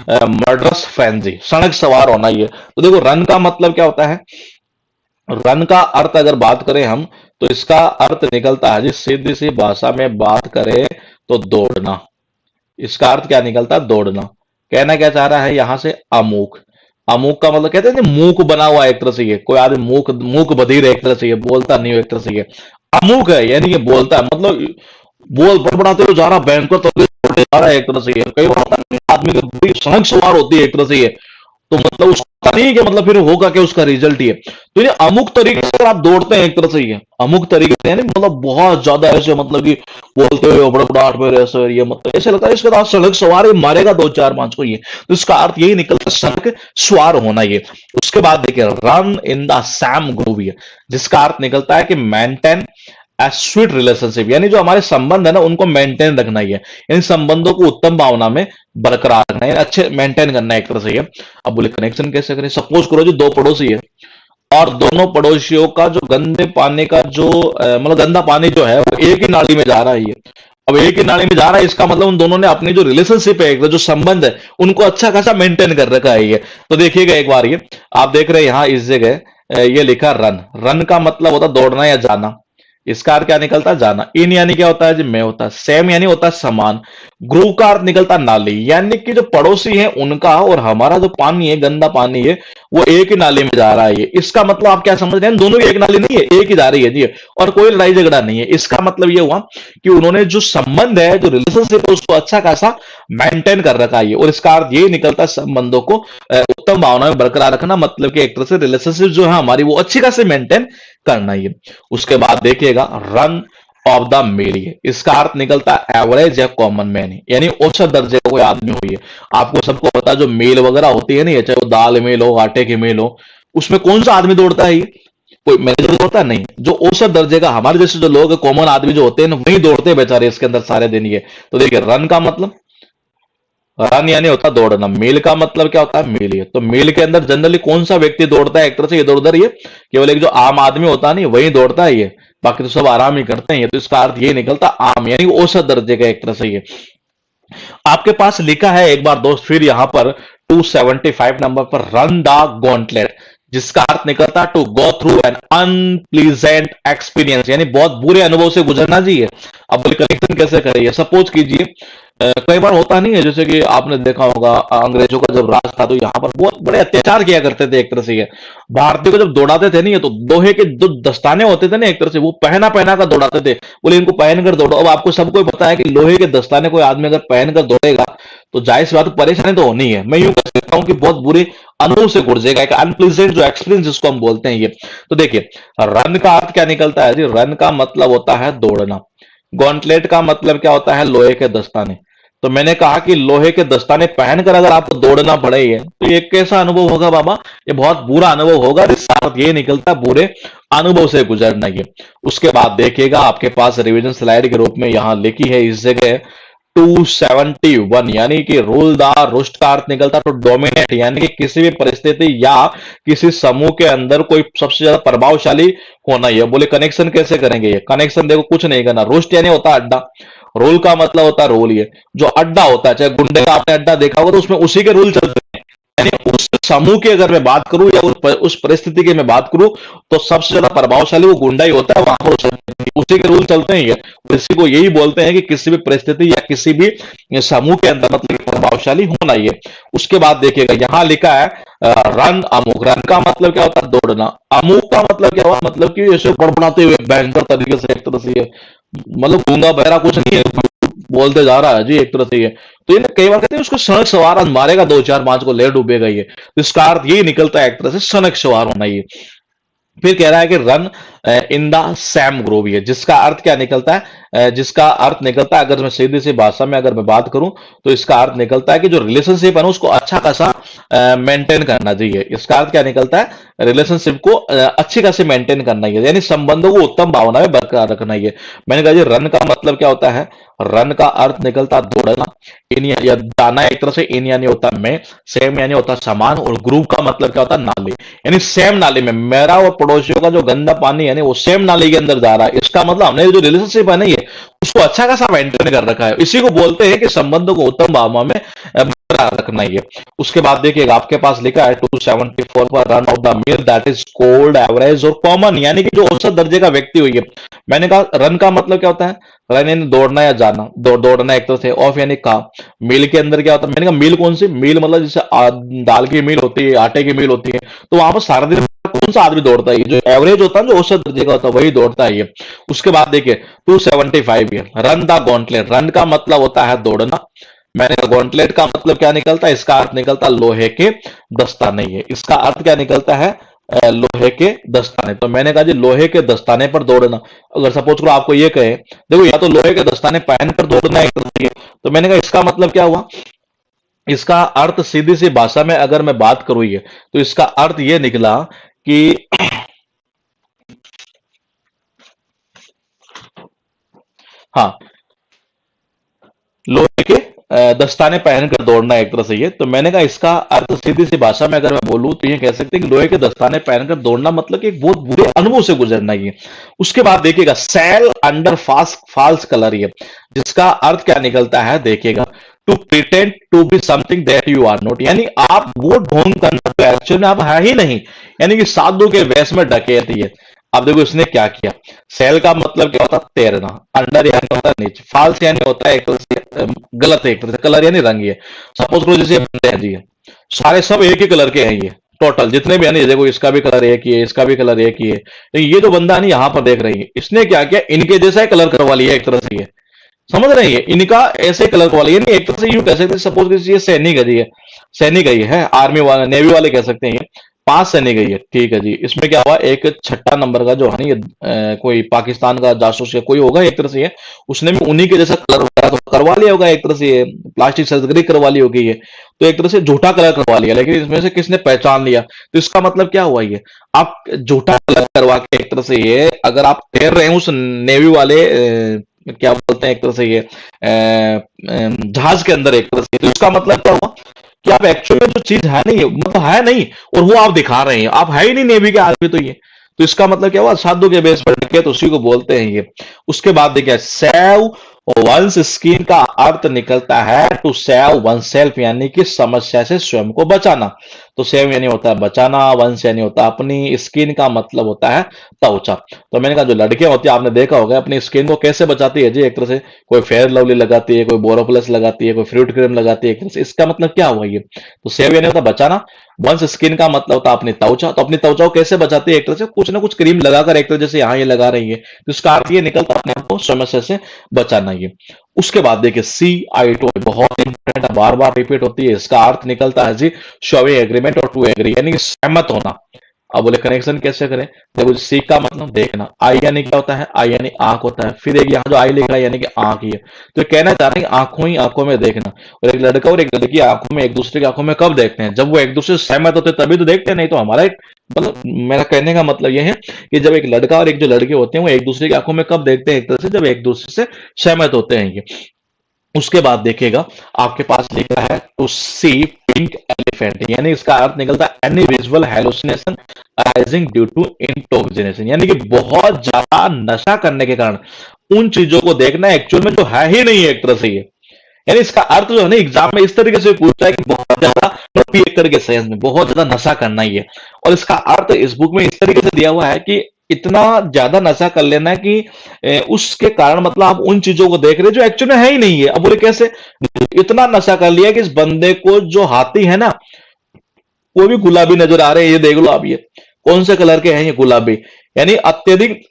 मर्डरस फ्रेंजी, सनक सवार होना। ये तो देखो रन का मतलब क्या होता है, रन का अर्थ अगर बात करें हम, तो इसका अर्थ निकलता है जी, सीधी सी भाषा में बात करें तो दौड़ना। इसका अर्थ क्या निकलता है, दौड़ना। कहना क्या चाह रहा है यहां से, अमूक। अमूक का मतलब कहते हैं ना, मूक बना हुआ एक तरह से, ये कोई आदमी मूक मूक बधिर एक तरह से, ये बोलता नहीं हो एक तरह से, ये अमूक है यानी ये बोलता है, मतलब बोल बड़बड़ाते हुए जा रहा, बैंकर तो जा रहा है एक तरह से। ये कई बार होता है आदमी की बड़ी सनक सवार होती है एक तरह से ये, तो मतलब उसका नहीं कि मतलब फिर होगा कि उसका रिजल्ट ही है। तो ये अमुक तरीके से अगर आप दौड़ते हैं एक तरह से, ये अमुक तरीके से यानी मतलब बहुत ज्यादा ऐसे, मतलब कि बोलते हुए बड़बड़ाहट में ऐसे, ये मतलब ऐसे लगता है इसके साथ सड़क सवार ये मारेगा दो चार पांच को। ये तो इसका अर्थ यही निकलता है सड़क सवार होना। ये उसके बाद देखिए run in the Sam groove, है जिसका अर्थ निकलता है कि मेंटेन ए स्वीट रिलेशनशिप, यानी जो हमारे संबंध है ना उनको मेंटेन रखना ही है, यानी संबंधों को उत्तम भावना में बरकरार रखना है, अच्छे मेंटेन करना है एक तरह से। ये अब बोले कनेक्शन कैसे करें, सपोज करो जो दो पड़ोसी है और दोनों पड़ोसियों का जो गंदे पानी का जो मतलब गंदा पानी जो है वो एक ही नाली में जा रहा है। ये अब एक ही नाली में जा रहा है, इसका मतलब उन दोनों ने अपनी जो रिलेशनशिप है, जो संबंध है, उनको अच्छा खासा मेंटेन कर रखा है। ये तो देखिएगा एक बार, ये आप देख रहे हैं यहां इस जगह ये लिखा रन। रन का मतलब होता दौड़ना या जाना, इसका अर्थ क्या निकलता है, जाना। इन यानी क्या होता है जी, में होता है। सेम यानी होता है समान। ग्रूव का अर्थ निकलता है नाली, यानी कि जो पड़ोसी है उनका और हमारा जो पानी है, गंदा पानी है, वो एक ही नाली में जा रहा है। ये इसका मतलब आप क्या समझ रहे हैं, दोनों की एक नाली नहीं है, एक ही जा रही है जी, और कोई लड़ाई झगड़ा नहीं है। इसका मतलब ये हुआ कि उन्होंने जो संबंध है, जो रिलेशनशिप है, उसको अच्छा खासा मेंटेन कर रखा है। और इसका अर्थ ये निकलता है संबंधों को उत्तम भावना में बरकरार रखना, मतलब कि एक तरह से रिलेशनशिप जो है हमारी वो अच्छी खासी मेंटेन करना ही है। उसके बाद देखिएगा रन ऑफ द मेल, इसका अर्थ निकलता है एवरेज या कॉमन मैन, यानी औसत दर्जे का कोई आदमी हो। ये आपको सबको पता है जो मेल वगैरह होती है ना, चाहे वो दाल मेल हो, आटे की मेल हो, उसमें कौन सा आदमी दौड़ता है, ये कोई मैनेजर दौड़ता नहीं, जो औसत दर्जे का हमारे जैसे जो लोग कॉमन आदमी जो होते हैं वही दौड़ते हैं बेचारे इसके अंदर सारे दिन। ये तो देखिए रन का मतलब, रन यानी होता है दौड़ना। मेल का मतलब क्या होता है, मेल। ये तो मेल के अंदर जनरली कौन सा व्यक्ति दौड़ता है एक तरह से इधर उधर, ये केवल एक जो आम आदमी होता है नहीं वही दौड़ता है। ये बाकी तो सब आराम ही करते हैं। ये तो इसका अर्थ ये निकलता आम, यानी औसत दर्जे का एक तरह से। ये आपके पास लिखा है एक बार दोस्त फिर यहां पर 275 नंबर पर, रन द गॉन्टलेट, जिसका अर्थ निकलता to go through an unpleasant experience, यानी बहुत बुरे अनुभव से गुजरना चाहिए। अब बोले कनेक्शन कैसे करिए, सपोज कीजिए कई बार होता नहीं है, जैसे कि आपने देखा होगा अंग्रेजों का जब राज था तो यहाँ पर बहुत बड़े अत्याचार किया करते थे एक तरह से। ये भारतीयों को जब दौड़ाते थे नहीं, तो लोहे के जो दस्ताने होते थे ना एक तरह से, वो पहना पहना कर दौड़ाते थे, बोले इनको पहनकर दौड़ो। अब आपको सबको पता है कि लोहे के दस्ताने कोई आदमी अगर पहनकर दौड़ेगा तो जाहिर सी बात परेशानी तो होनी है। मैं यूं कह सकता हूं कि बहुत बुरे अनुभव से गुजरेगा, एक अनप्लीजेंट जो एक्सपीरियंस जिसको हम बोलते हैं। ये तो देखिए रन का अर्थ क्या निकलता है जी, रन का मतलब होता है दौड़ना। गॉन्टलेट का मतलब क्या होता है, लोहे के दस्ताने। तो मैंने कहा कि लोहे के दस्ताने पहनकर अगर आपको दौड़ना पड़े ये, तो ये कैसा अनुभव होगा बाबा, ये बहुत बुरा अनुभव होगा। इसका अर्थ ये निकलता बुरे अनुभव से गुजरना। ये उसके बाद देखिएगा आपके पास रिवीजन स्लाइड के रूप में यहां लिखी है इस जगह 271, यानी कि रूल द रोस्ट का अर्थ निकलता तो डोमिनेट, यानी कि किसी भी परिस्थिति या किसी समूह के अंदर कोई सबसे ज्यादा प्रभावशाली होना। ये बोले कनेक्शन कैसे करेंगे, ये कनेक्शन देखो कुछ नहीं करना। रोस्ट यानी होता अड्डा, रोल का मतलब होता है रोल। ये जो अड्डा होता है, चाहे गुंडे का आपने अड्डा देखा होगा तो उसमें उसी के रूल चलते हैं। यानी उस समूह की अगर मैं बात करूं या उस परिस्थिति की मैं बात करूं, तो सबसे ज्यादा प्रभावशाली वो गुंडा ही होता है, वहां पर उसी के रूल चलते हैं। ये इसी को यही बोलते हैं कि किसी भी परिस्थिति या किसी भी समूह के अंदर मतलब प्रभावशाली होना। ये उसके बाद देखिएगा यहां लिखा है रन अमुक। रन का मतलब क्या होता है, दौड़ना। अमुक का मतलब क्या हुआ, मतलब कि ऐसे बड़बड़ाते हुए भयंकर तरीके से एक तरह से, ये मतलब गूंगा बहरा कुछ नहीं है, बोलते जा रहा है जी एक तरह से। ये तो ये कई बार कहते हैं उसको सनक सवार मारेगा दो चार पांच को ले डूबेगा। ये तो इसका अर्थ यही निकलता है एक तरह से सनक सवार होना। ये फिर कह रहा है कि run in the Sam Grove, है जिसका अर्थ क्या निकलता है, जिसका अर्थ निकलता है, अगर मैं सीधी सी भाषा में अगर मैं बात करूं तो इसका अर्थ निकलता है कि जो रिलेशनशिप है ना उसको अच्छा खासा मेंटेन करना चाहिए। इसका अर्थ क्या निकलता है, रिलेशनशिप को अच्छी खासी मेंटेन करना ही है, यानी संबंधों को उत्तम भावना में बरकरार रखना ही है। मैंने कहा जी रन का मतलब क्या होता है, रन का अर्थ निकलता है दौड़ना, इन या जाना, एक तरह से इन यानी होता है मैं, सेम यानी होता है समान, और ग्रुप का मतलब क्या होता है नाली, यानी सेम नाली में मेरा और पड़ोसियों का जो गंदा पानी है वो सेम नाली के अंदर जा रहा है। इसका मतलब हमने जो रिलेशनशिप है ना ये उसको अच्छा खासा मेंटेन कर रखा है। इसी को बोलते हैं कि संबंधों को उत्तम भावना में बरकरार रखना ही है। उसके बाद देखिएगा आपके पास लिखा है 274 पर run of the mill that is called, average और कॉमन, यानी कि जो औसत दर्जे का व्यक्ति हुई है। मैंने कहा रन का मतलब क्या होता है, रन यानी दौड़ना या जाना, दौड़ना एक तरह से, ऑफ यानी का, मील के अंदर क्या होता है, मैंने कहा मील कौन सी मील, मतलब जैसे दाल की मील होती है, आटे की मील होती है, तो वहां पर सारा दिन कौन सा आदमी दौड़ता है, जो एवरेज होता है जो औसत दर्जे का होता है वही दौड़ता है ये। उसके बाद देखिए 275 है रन द गॉन्टलेट, रन का मतलब होता है दौड़ना। मैंने कहा गॉन्टलेट का मतलब क्या निकलता है, इसका अर्थ निकलता है लोहे के दस्ताने। ये इसका अर्थ क्या निकलता है, लोहे के दस्ताने। तो मैंने कहा जी लोहे के दस्ताने पर दौड़ना, अगर सपोज करो आपको ये कहे देखो या तो लोहे के दस्ताने पहनकर दौड़ना है एक तरह से, तो मैंने कहा इसका मतलब क्या हुआ, इसका अर्थ सीधी सी भाषा में अगर मैं बात करूं ये, तो इसका अर्थ ये निकला कि हाँ, लोहे के दस्ताने पहनकर दौड़ना एक तरह से ये। तो मैंने कहा इसका अर्थ सीधी सी भाषा में अगर मैं बोलूं तो ये कह सकते हैं कि लोहे के दस्ताने पहनकर दौड़ना मतलब कि एक बहुत बुरे अनुभव से गुजरना ही है। उसके बाद देखिएगा सेल अंडर फॉल्स कलर, ये जिसका अर्थ क्या निकलता है देखिएगा, to pretend to be something that you are not, यानी आप वो ढोंग करना तो एक्चुअली में आप है ही नहीं, यानी कि साधु के वेश में डकैती है। अब देखो इसने क्या किया, सेल का मतलब क्या होता है तैरना, अंडर यानी होता है नीचे, फॉल्स यानी होता है एक तरह से गलत है, एक तरह से कलर यानी रंग है। सपोज करो जैसे बंदे हैं जी, सारे सब एक ही कलर के हैं, ये टोटल जितने भी है ना, देखो इसका भी कलर एक ही है, इसका भी कलर एक ही है, तो ये जो बंदा है ना यहाँ पर देख रही है, इसने क्या किया, इनके जैसा ही कलर करवा लिया एक तरह से, ये समझ रही है, इनका ऐसे कलर करवा लिया, यानी एक तरह से यूं कह सकते हैं, सपोज ये सैनिक है जी, ये सैनिक है आर्मी वाला, नेवी वाले कह सकते हैं, ये 5 सैनिक है ये, ठीक है जी। इसमें क्या हुआ, एक छठा नंबर का जो है ना ये कोई पाकिस्तान का जासूस या कोई होगा एक तरह से, ये उसने भी उन्हीं के जैसा कलर वगैरह तो करवा लिया होगा एक तरह से, ये प्लास्टिक सर्जरी करवा ली होगी ये, तो एक तरह से झूठा कलर करवा लिया, लेकिन इसमें से किसने पहचान लिया, तो इसका मतलब क्या हुआ, ये आप झूठा कलर करवा के एक तरह से, ये अगर आप तैर रहे हैं उस नेवी वाले क्या बोलते हैं एक तरह से ये जहाज के अंदर एक तरह से, तो इसका मतलब क्या हुआ कि आप एक्चुअल में जो चीज है नहीं, मतलब है नहीं, और वो आप दिखा रहे हैं, आप है ही नहीं नेवी के आदमी, तो ये तो इसका मतलब क्या हुआ, साधु के बेस पर डके, तो उसी को बोलते हैं ये। उसके बाद देखिए सेव वंस स्किन का अर्थ निकलता है टू सेव वन सेल्फ, यानी कि समस्या से स्वयं को बचाना। तो सेव यानी होता है बचाना, वंस यानी होता है अपनी, स्किन का मतलब होता है त्वचा। तो मैंने कहा जो लड़कियां होती है आपने देखा होगा अपनी स्किन को कैसे बचाती है जी, एक तरह से कोई फेयर लवली लगाती है, कोई बोरोप्लस लगाती है, कोई फ्रूट क्रीम लगाती है एक तरह से, इसका मतलब क्या हुआ ये, तो सेव यानी होता है बचाना, वंस स्किन का मतलब होता है अपनी त्वचा, तो अपनी त्वचा को कैसे बचाती है एक तरह से, कुछ ना कुछ क्रीम लगाकर एक तरह जैसे यहाँ ये लगा रही है, तो इसका अर्थ ये निकलता अपने आप को समस्या से बचाना ये। उसके बाद देखिए सी आई टू, बहुत इंपॉर्टेंट है, बार बार रिपीट होती है, इसका अर्थ निकलता है जी शोविंग एग्रीमेंट और टू एग्री, यानी कि सहमत होना। अब बोले कनेक्शन कैसे करें, देखो सी का मतलब देखना, आई यानी क्या होता है, आई यानी आंख होता है, फिर एक यहाँ जो आई लिख रहा है यानी कि आंख ही है, तो ये कहना चाह रहे हैं आंखों ही आंखों में देखना। और एक लड़का और एक लड़की आंखों में एक दूसरे की आंखों में कब देखते हैं, जब वो एक दूसरे से सहमत होते हैं तभी तो देखते हैं, नहीं तो हमारा एक मतलब मेरा कहने का मतलब यह है कि जब एक लड़का और एक जो लड़के होते हैं वो एक दूसरे की आंखों में कब देखते हैं एक तरह से, जब एक दूसरे से सहमत होते हैं ये। उसके बाद देखिएगा आपके पास लिखा है टू सी पिंक एलिफेंट, यानी इसका अर्थ निकलता है any visual hallucination arising due to intoxication, यानी कि बहुत ज्यादा नशा करने के कारण उन चीजों को देखना एक्चुअल में जो है ही नहीं है एक तरह से ये। यानी इसका अर्थ जो है ना एग्जाम में इस तरीके से पूछता है कि बहुत ज्यादा पिए करके सेंस में बहुत ज्यादा नशा करना ही है, और इसका अर्थ इस बुक में इस तरीके से दिया हुआ है कि इतना ज्यादा नशा कर लेना कि उसके कारण मतलब आप उन चीजों को देख रहे हैं जो एक्चुअल में है ही नहीं है। अब बोले कैसे, इतना नशा कर लिया कि इस बंदे को जो हाथी है ना वो भी गुलाबी नजर आ रहे हैं, ये देख लो आप, ये कौन से कलर के हैं, ये गुलाबी, यानी अत्यधिक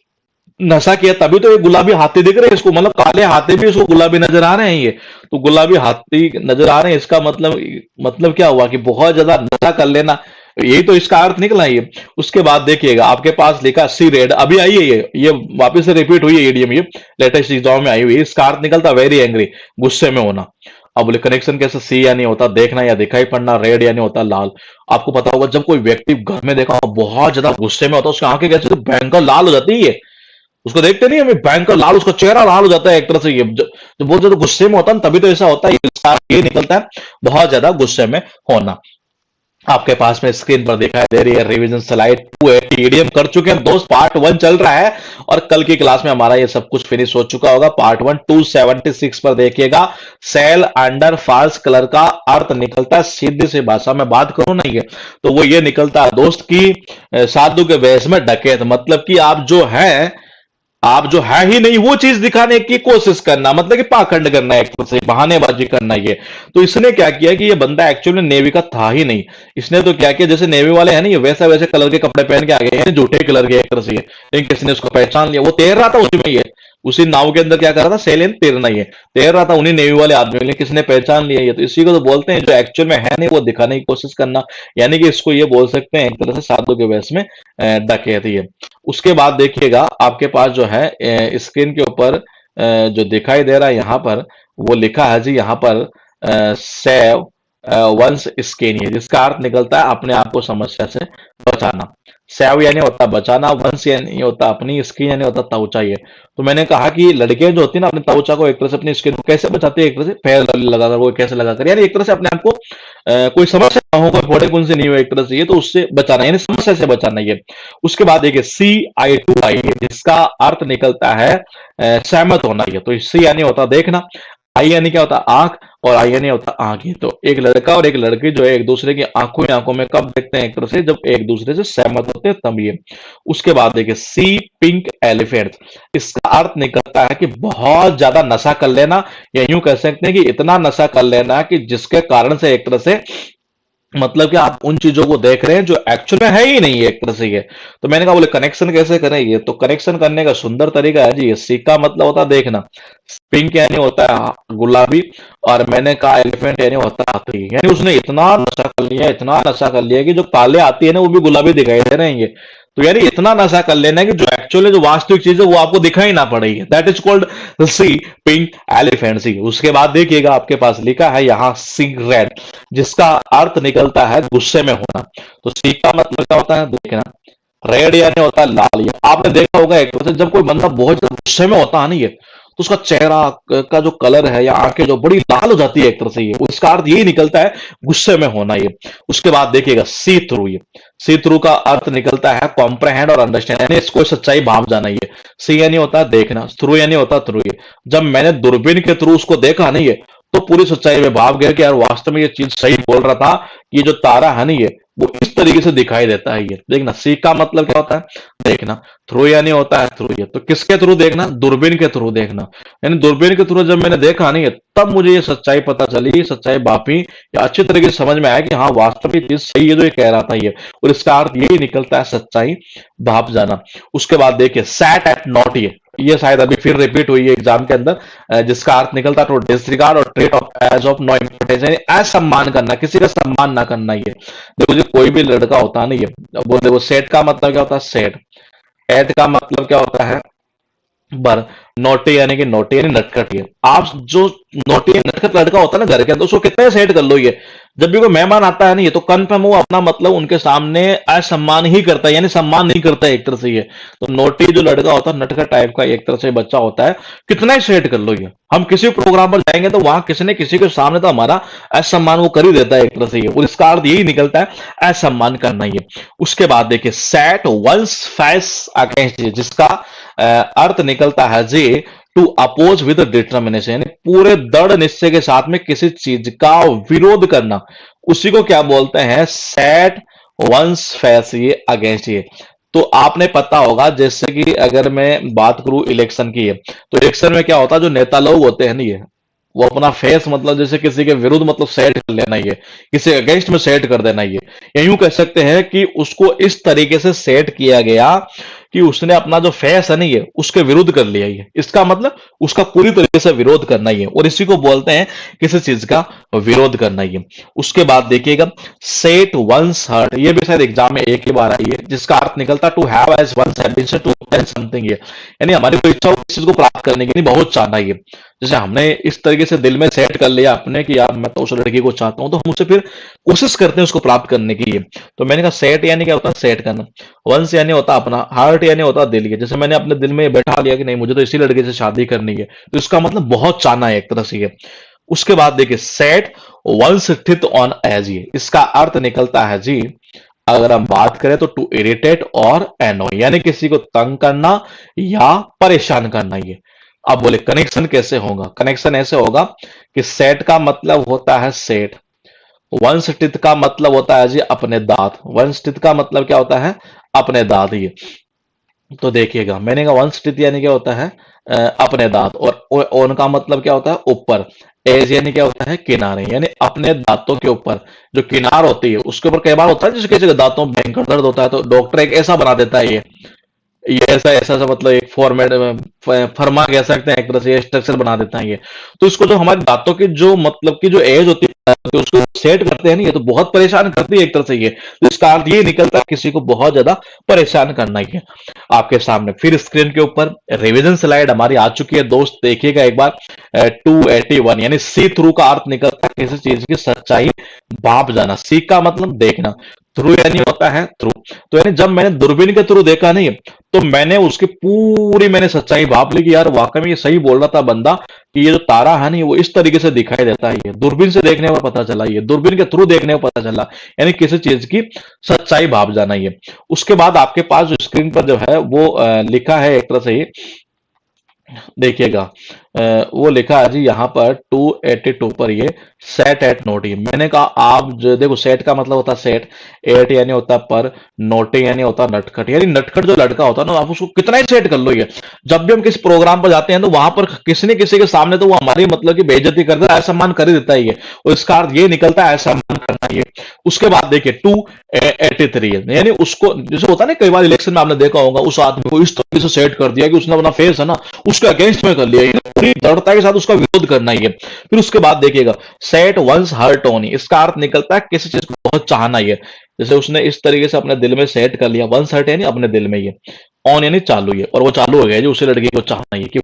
नशा किया तभी तो ये गुलाबी हाथी दिख रहे हैं इसको, मतलब काले हाथी भी इसको गुलाबी नजर आ रहे हैं, ये तो गुलाबी हाथी नजर आ रहे हैं, इसका मतलब क्या हुआ कि बहुत ज्यादा नशा कर लेना, यही तो इसका अर्थ निकला ये। उसके बाद देखिएगा आपके पास लिखा सी रेड, अभी आई है ये वापस से रिपीट हुई है ईडीएम, ये लेटेस्ट एग्जाम में आई हुई है। इसका अर्थ निकलता वेरी एंग्री, गुस्से में होना। अब बोले कनेक्शन कैसे, सी यानी होता देखना या दिखाई पड़ना, रेड यानी होता लाल। आपको पता होगा जब कोई व्यक्ति घर में देखा हो बहुत ज्यादा गुस्से में होता है, उसकी आंखें कैसे भयंकर लाल हो जाती है, उसको देखते नहीं हमें, भयंकर लाल, उसका चेहरा लाल हो जाता है एक तरह से। ये जब बहुत ज्यादा गुस्से में होता है तभी तो ऐसा होता है, ये निकलता है बहुत ज्यादा गुस्से में होना। आपके पास में स्क्रीन पर दिखाई दे रही है रिवीजन स्लाइड 280 ईडीएम कर चुके हैं दोस्त, पार्ट 1 चल रहा है और कल की क्लास में हमारा ये सब कुछ फिनिश हो चुका होगा। पार्ट 1 276 पर देखिएगा, सेल अंडर फॉल्स कलर का अर्थ निकलता है, सीधी सी भाषा में बात करूं ना ये तो वो ये निकलता है दोस्त की साधु के वेश में डकैत, मतलब कि आप जो है ही नहीं वो चीज दिखाने की कोशिश करना, मतलब कि पाखंड करना, एक तरह से बहानेबाजी करना ये। तो इसने क्या किया कि ये बंदा एक्चुअली नेवी का था ही नहीं। इसने तो क्या किया, जैसे नेवी वाले हैं ना, ये वैसे वैसे कलर के कपड़े पहन के आ गए हैं, झूठे कलर के एक तरह से, लेकिन किसी ने उसको पहचान लिया, वो तैर रहा था उसी में, ये उसी नाव के अंदर क्या कर रहा था, सेलियन तैरना, ये तैर रहा था उन्हीं नेवी वाले आदमी, लेकिन किसने पहचान लिया ये। तो इसी को तो बोलते हैं जो एक्चुअल में है नहीं वो दिखाने की कोशिश करना, यानी कि इसको ये बोल सकते हैं एक तरह से साधु के वेश में डकैती है। उसके बाद देखिएगा आपके पास जो है स्क्रीन के ऊपर जो दिखाई दे रहा है यहाँ पर, वो लिखा है जी यहाँ पर सेव वंस स्किन, जिसका अर्थ निकलता है अपने आप को समस्या से बचाना। सेव यानी होता बचाना, वंस यानी होता अपनी, स्किन यानी होता त्वचा। ये तो मैंने कहा कि लड़कियां जो होती है ना अपने त्वचा को एक तरह से, अपनी स्किन को कैसे बचाती है, एक तरह से फेयर लगाकर, वो कैसे लगाकर, यानी एक तरह से अपने आप को कोई समस्या ना हो, कोई फोड़े कुन से नहीं हो एक तरह से, ये तो उससे बचाना, यानी समस्या से बचाना ये। उसके बाद देखिए CI2I, जिसका अर्थ निकलता है सहमत होना। ये तो सी यानी होता देखना, आई यानी क्या होता आंख, और आई यानी होता आंखें। तो एक लड़का और एक लड़की जो है एक दूसरे की आंखों ही आंखों में कब देखते हैं, एक तरह से जब एक दूसरे से सहमत होते हैं तब ये। उसके बाद देखिए सी पिंक एलिफेंट, इसका अर्थ निकलता है कि बहुत ज्यादा नशा कर लेना, या यूं कह सकते हैं कि इतना नशा कर लेना कि जिसके कारण से एक तरह से, मतलब कि आप उन चीजों को देख रहे हैं जो एक्चुअल में है ही नहीं है एक तरह से ये। तो मैंने कहा बोले कनेक्शन कैसे करेंगे, तो कनेक्शन करने का सुंदर तरीका है जी, ये सी का मतलब होता है देखना, पिंक यानी होता है गुलाबी, और मैंने कहा एलिफेंट यानी होता है हाथी, यानी उसने इतना नशा कर लिया, इतना नशा कर लिया कि जो काले हाथी है ना वो भी गुलाबी दिखाई दे रहे हैं ये। तो यानी इतना नशा कर लेना है कि जो एक्चुअली जो वास्तविक चीज है वो आपको दिखाई ना पड़ेगी, that is called see pink elephant see. उसके बाद देखिएगा आपके पास लिखा है यहाँ सी रेड, जिसका अर्थ निकलता है गुस्से में होना। तो सी का मतलब क्या होता है देखना, रेड यानी होता है लाल। ये आपने देखा होगा एक तरह से जब कोई बंदा बहुत ज्यादा गुस्से में होता है ना ये, तो उसका चेहरा का जो कलर है या आंखें जो बड़ी लाल हो जाती है एक तरह से, ये उसका अर्थ यही निकलता है गुस्से में होना ये। उसके बाद देखिएगा सी थ्रू, ये सी थ्रू का अर्थ निकलता है कॉम्प्रहेंड और अंडरस्टैंड, यानी इसको सच्चाई भाप जाना। ये सी यानी होता है देखना, थ्रू यानी होता है थ्रू। ये जब मैंने दूरबीन के थ्रू उसको देखा नहीं है तो पूरी सच्चाई में भाप गया कि यार वास्तव में ये चीज सही बोल रहा था, ये जो तारा है नहीं है वो इस तरीके से दिखाई देता है। ये देखना, सी का मतलब क्या होता है देखना, थ्रू यानी होता है थ्रू। ये तो किसके थ्रू देखना, दूरबीन के थ्रू देखना, यानी दूरबीन के थ्रू जब मैंने देखा नहीं है तब मुझे ये सच्चाई पता चली, सच्चाई भापी, या अच्छी तरीके से समझ में आया कि हाँ वास्तव में चीज सही है जो ये कह रहा था ये, और इसका अर्थ यही निकलता है सच्चाई भाप जाना। उसके बाद देखिए सैट एट नॉट, ये शायद अभी फिर रिपीट हुई है एग्जाम के अंदर, जिसका अर्थ निकलता है टू डिसरिगार्ड और treat of as of no importance, यानी असम्मान करना, किसी का सम्मान ना करना। ये देखो जी कोई भी लड़का होता है ना ये, वो देखो सेट का मतलब क्या होता है सेट, एट का मतलब क्या होता है बर, नोटी यानी कि नोटी यानी नटखट। ये आप जो नोटी नटखट लड़का होता है ना घर के अंदर, उसको कितने सेट कर लो ये, जब भी कोई मेहमान आता है ना ये तो कन्फर्म वो अपना मतलब उनके सामने असम्मान ही करता है, यानी सम्मान नहीं करता है एक तरह से ये। तो नोटी जो लड़का होता है नटखट टाइप का एक तरह से बच्चा होता है, कितना ही सेट कर लो ये, हम किसी प्रोग्राम पर जाएंगे तो वहां किसी ने किसी के सामने तो हमारा असम्मान वो कर ही देता है एक तरह से ये, और इसका अर्थ यही निकलता है असम्मान करना ये। उसके बाद देखिए सेट वंस फेस अगेंस्ट, जिसका अर्थ निकलता है जी टू अपोज विद डिटर्मिनेशन, यानी पूरे दृढ़ निश्चय के साथ में किसी चीज का विरोध करना, उसी को क्या बोलते हैं सेट वंस फेस ये अगेंस्ट ये। तो आपने पता होगा जैसे कि अगर मैं बात करूं इलेक्शन की है, तो इलेक्शन में क्या होता है जो नेता लोग होते हैं ना ये, वो अपना फेस मतलब जैसे किसी के विरुद्ध मतलब सेट कर लेना, ये किसी अगेंस्ट में सेट कर देना। ये यूं कह सकते हैं कि उसको इस तरीके से सेट किया गया कि उसने अपना जो फेस है नहीं है उसके विरुद्ध कर लिया ये, इसका मतलब उसका पूरी तरीके से विरोध करना ही है, और इसी को बोलते हैं किसी चीज का विरोध करना ही है। उसके बाद देखिएगा सेट वंस हर्ट, ये भी शायद एग्जाम में एक ही बार आई है, जिसका अर्थ निकलता to have as one's ambition to obtain something, ये यानी हमारी कोई इच्छा हो इस चीज को प्राप्त करने की, नहीं बहुत चाहना ये। जैसे हमने इस तरीके से दिल में सेट कर लिया अपने कि यार मैं तो उस लड़की को चाहता हूं, तो हम उससे फिर कोशिश करते हैं उसको प्राप्त करने की। तो मैंने कहा सेट यानी क्या होता है, सेट करना। वंस यानी होता अपना, हार्ट यानी होता दिल। ये जैसे मैंने अपने दिल में बैठा लिया कि नहीं मुझे तो इसी लड़के से शादी करनी है, तो इसका मतलब बहुत चाहना है एक तरह से ये। उसके बाद देखिए सेट वंस स्थित ऑन एज, ये इसका अर्थ निकलता है जी, अगर हम बात करें तो टू इरिटेट और एनो, यानी किसी को तंग करना या परेशान करना ये। अब बोले कनेक्शन कैसे होगा, कनेक्शन ऐसे होगा कि सेट का मतलब होता है सेट, वंस स्थित का मतलब होता है जी अपने दांत, वंस स्थित का मतलब क्या होता है, अपने दांत ये। तो देखिएगा मैंने कहा वन स्थित यानी क्या होता है, अपने दांत, और ओन का मतलब क्या होता है ऊपर, एज यानी क्या होता है किनारे, यानी अपने दांतों के ऊपर जो किनार होती है उसके ऊपर कई बार होता है, जैसे किसी के दांतों में भयंकर दर्द होता है तो डॉक्टर एक ऐसा बना देता है ये ऐसा ऐसा सा मतलब एक फॉर्मेट फर्मा कह सकते हैं एक तरह से, स्ट्रक्चर बना देता है ये। तो इसको जो हमारे दांतों की जो मतलब की जो एज होती है तो उसको सेट करते हैं नहीं, ये तो बहुत परेशान करती है एक तरह से ये। तो इसका अर्थ ये निकलता है किसी को बहुत ज्यादा परेशान करना ही है। आपके सामने फिर स्क्रीन के ऊपर रिवीजन स्लाइड हमारी आ चुकी है दोस्त, देखिएगा एक बार। 281 यानी सी थ्रू का अर्थ निकलता है किसी चीज की सच्चाई भाप जाना, सी का मतलब देखना, थ्रू यानी होता है थ्रू। तो यानी जब मैंने दूरबीन के थ्रू देखा नहीं तो मैंने उसकी पूरी मैंने सच्चाई भाप ली कि यार वाकई में ये सही बोल रहा था बंदा, कि ये जो तारा है नहीं वो इस तरीके से दिखाई देता है, ये दूरबीन से देखने पर पता चला, ये दूरबीन के थ्रू देखने पर पता चला, यानी किसी चीज की सच्चाई भाप जाना ये। उसके बाद आपके पास जो स्क्रीन पर जो है वो लिखा है एक तरह से ही, देखिएगा वो लिखा है जी यहाँ पर 282 पर ये सेट एट नोटी। मैंने कहा आप जो देखो सेट का मतलब होता है सेट, एट यानी होता है पर, नोटी यानी होता है नटखट, यानी नटखट जो लड़का होता है ना आप उसको कितना ही सेट कर लो ये। जब भी हम किसी प्रोग्राम पर जाते हैं तो वहां पर किसी न किसी के सामने तो वो हमारी मतलब की बेइज्जती कर देता है, असम्मान कर ही देता है ये, और इसका अर्थ ये निकलता है असम्मान करना ये। उसके बाद देखिए 283 यानी उसको जैसे होता है ना कई बार इलेक्शन में आपने देखा होगा उस आदमी को इस तरीके से सेट कर दिया कि उसने अपना फेस है ना उसके अगेंस्ट में कर लिया, ये पूरी दृढ़ता के साथ उसका विरोध करना ही है। फिर उसके बाद देखिएगा सेट वंस हर्ट ओन, इसका अर्थ निकलता है किसी चीज को बहुत चाहना ही है। जैसे उसने इस तरीके से अपने दिल में सेट कर लिया, वंस हर्ट यानी अपने दिल में ये, ऑन यानी चालू है, और वो चालू हो गया जी उसी लड़की को चाहना ही है कि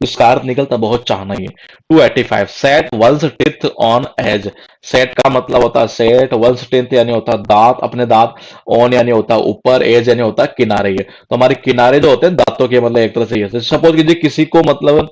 इसका अर्थ निकलता बहुत चाहना ही है। 285 set one's teeth on edge, set का मतलब होता है सेट, वंस टिथ यानी होता है दांत, अपने दांत, ऑन यानी होता है ऊपर, एज यानी होता है किनारे। ये तो हमारे किनारे जो होते हैं दांतों के मतलब एक तरह से ये, सपोज कीजिए किसी को मतलब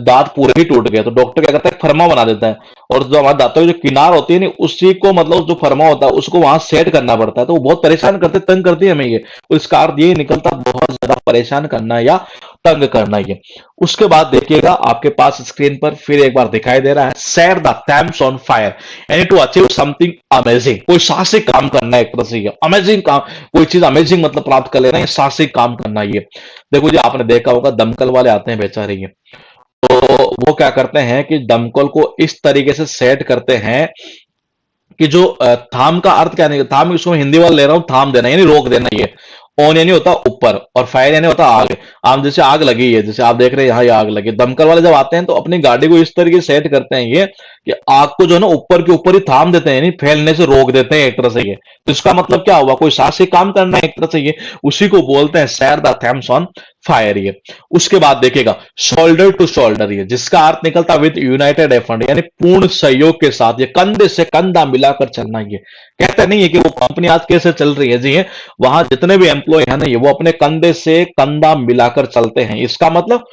दांत पूरे ही टूट गए तो डॉक्टर क्या करता है फरमा बना देता है, और जो हमारे दांतों की जो किनार होती है ना उसी को मतलब जो फरमा होता है उसको वहां सेट करना पड़ता है, तो वो बहुत परेशान करते तंग करती है हमें ये। तो इसका अर्थ ये निकलता बहुत ज्यादा परेशान करना या तंग करना ये। उसके बाद देखिएगा आपके पास स्क्रीन पर फिर एक बार दिखाई दे रहा है सेट द थैम्स ऑन फायर, यानी टू अचीव समथिंग अमेजिंग, कोई साहसिक काम करना है एक तरह से ये, अमेजिंग काम, कोई चीज अमेजिंग मतलब प्राप्त कर लेना है, साहसिक काम करना ये। देखो जी आपने देखा होगा दमकल वाले आते हैं बेचारे ये, तो वो क्या करते हैं कि दमकल को इस तरीके से सेट करते हैं कि जो थाम का अर्थ क्या नहीं, थाम इसको मैं हिंदी वाला ले रहा हूं, थाम देना यानी रोक देना ये। ऑन यानी होता ऊपर, और फायर यानी होता आग। आम जैसे आग लगी है, जैसे आप देख रहे हैं यहाँ ये आग लगी, दमकल वाले जब आते हैं तो अपनी गाड़ी को इस तरीके से सेट करते हैं ये कि आग को जो है ना ऊपर के ऊपर ही थाम देते हैं, यानी फैलने से रोक देते हैं एक तरह से ये। तो इसका मतलब क्या हुआ, कोई साहसिक काम करना है एक तरह से ये, उसी को बोलते हैं सेट द थैम्स ऑन फायर ये। उसके बाद देखिएगा शोल्डर टू शोल्डर ये, जिसका अर्थ निकलता विद यूनाइटेड एफर्ट, यानी पूर्ण सहयोग के साथ, ये कंधे से कंधा मिलाकर चलना। ये कहते नहीं है कि वो कंपनी आज कैसे चल रही है जी, है वहां जितने भी एम्प्लॉय है ना ये वो अपने कंधे से कंधा मिलाकर चलते हैं, इसका मतलब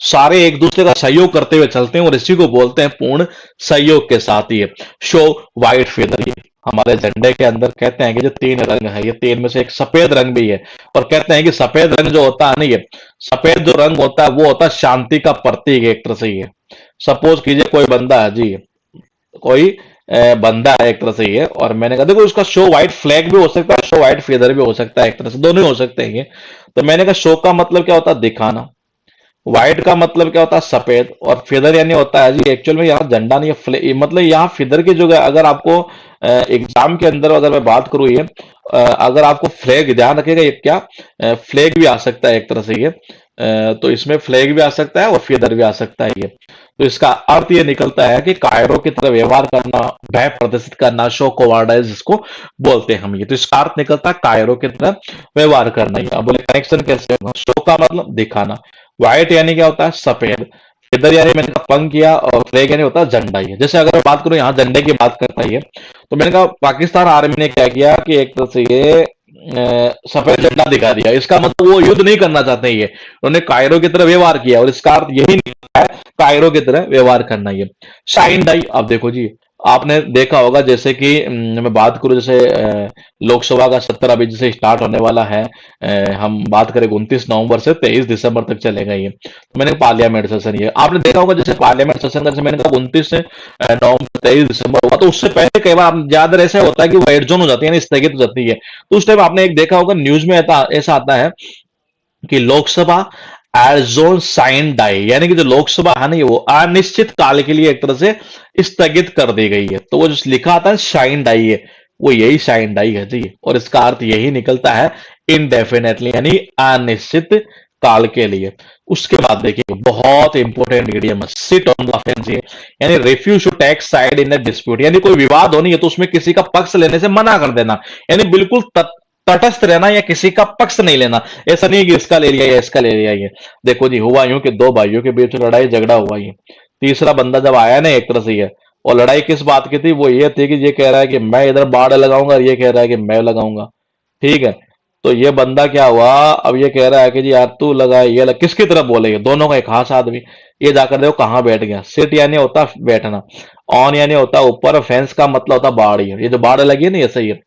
सारे एक दूसरे का सहयोग करते हुए चलते हैं, और इसी को बोलते हैं पूर्ण सहयोग के साथ ये। शो वाइट फेदर, ये हमारे झंडे के अंदर कहते हैं कि जो तीन रंग है, ये तीन में से एक सफेद रंग भी है, और कहते हैं कि सफेद रंग जो होता है ना ये सफेद जो रंग होता है वो होता है शांति का प्रतीक एक तरह से ये। सपोज कीजिए कोई बंदा है जी, कोई बंदा है एक तरह से ये, और मैंने कहा देखो उसका शो व्हाइट फ्लैग भी हो सकता है, शो व्हाइट फेदर भी हो सकता है, एक तरह से दोनों ही हो सकते हैं ये। तो मैंने कहा शो का मतलब क्या होता है, दिखाना, व्हाइट का मतलब क्या होता है? सफेद। और फिदर यानी होता है जी, एक्चुअल में यहाँ झंडा नहीं है, मतलब यहाँ फिदर की जगह अगर आपको एग्जाम के अंदर अगर मैं बात करूँ, ये अगर आपको फ्लैग ध्यान रखिएगा, ये क्या फ्लैग भी आ सकता है एक तरह से ये, तो इसमें फ्लैग भी आ सकता है और फिदर भी आ सकता है ये। तो इसका अर्थ ये निकलता है कि कायरों की तरह व्यवहार करना, भय प्रदर्शित करना, शो कोवार्डाइज जिसको बोलते हैं हम ये। तो इसका अर्थ निकलता है कायरों की तरह व्यवहार करना ही। अब बोले कनेक्शन कैसे होगा? शो का मतलब दिखाना, व्हाइट यानी क्या होता है? सफेद। इधर यानी मैंने कहा पंख किया, और फ्लैग यानी होता है झंडा ही है। जैसे अगर मैं बात करूं यहाँ झंडे की बात करता है ये, तो मैंने कहा पाकिस्तान आर्मी ने क्या किया कि एक तरह से ये सफेद झंडा दिखा दिया, इसका मतलब वो युद्ध नहीं करना चाहते ये, उन्होंने कायरो की तरह व्यवहार किया, और इसका अर्थ यही निकला है कायरो की तरह व्यवहार करना ये। शाइन डाई, अब देखो जी, आपने देखा होगा जैसे कि मैं बात करूं, जैसे लोकसभा का सत्र अभी जैसे स्टार्ट होने वाला है, हम बात करें 29 नवंबर से 23 दिसंबर तक चलेगा ये। तो मैंने पार्लियामेंट सेशन, ये आपने देखा होगा जैसे पार्लियामेंट सेशन, जैसे मैंने कहा 29 नवंबर 23 दिसंबर हुआ, तो उससे पहले कई बार ज्यादा ऐसा होता है कि वो रेड जोन हो जाती है, यानी स्थगित हो जाती है। तो उस टाइम आपने एक देखा होगा न्यूज में ऐसा आता है कि लोकसभा एडजोन साइन डाई, यानी कि जो लोकसभा है ना वो अनिश्चित काल के लिए एक तरह से स्थगित कर दी गई है। तो वो जो लिखा आता है शाइन डाई है, वो यही शाइन डाई है जी, और इसका अर्थ यही निकलता है इनडेफिनेटली, यानी अनिश्चित काल के लिए। उसके बाद देखिए बहुत इंपॉर्टेंट इडियम है, सिट ऑन द फेंस, यानी refuse to take side in a dispute, यानी कोई विवाद होनी है तो उसमें किसी का पक्ष लेने से मना कर देना, यानी बिल्कुल तटस्थ रहना, या किसी का पक्ष नहीं लेना। ऐसा नहीं है कि इसका ले लिया या इसका ले लिया। ये देखो जी, हुआ यूं कि दो भाइयों के बीच लड़ाई झगड़ा हुआ, ये तीसरा बंदा जब आया ना एक तरह से ये, और लड़ाई किस बात की थी? वो ये थी कि ये कह रहा है कि मैं इधर बाड़ लगाऊंगा, और ये कह रहा है कि मैं लगाऊंगा, ठीक है। तो ये बंदा क्या हुआ, अब ये कह रहा है कि जी यार तू लगा, ये लगा, किसकी तरफ बोलेगा? दोनों का एक खास आदमी। ये जाकर देखो कहाँ बैठ गया। सिट यानी होता बैठना, ऑन यानी होता ऊपर, फेंस का मतलब होता बाढ़। ये जो बाढ़ लगी है ना, ये सही है,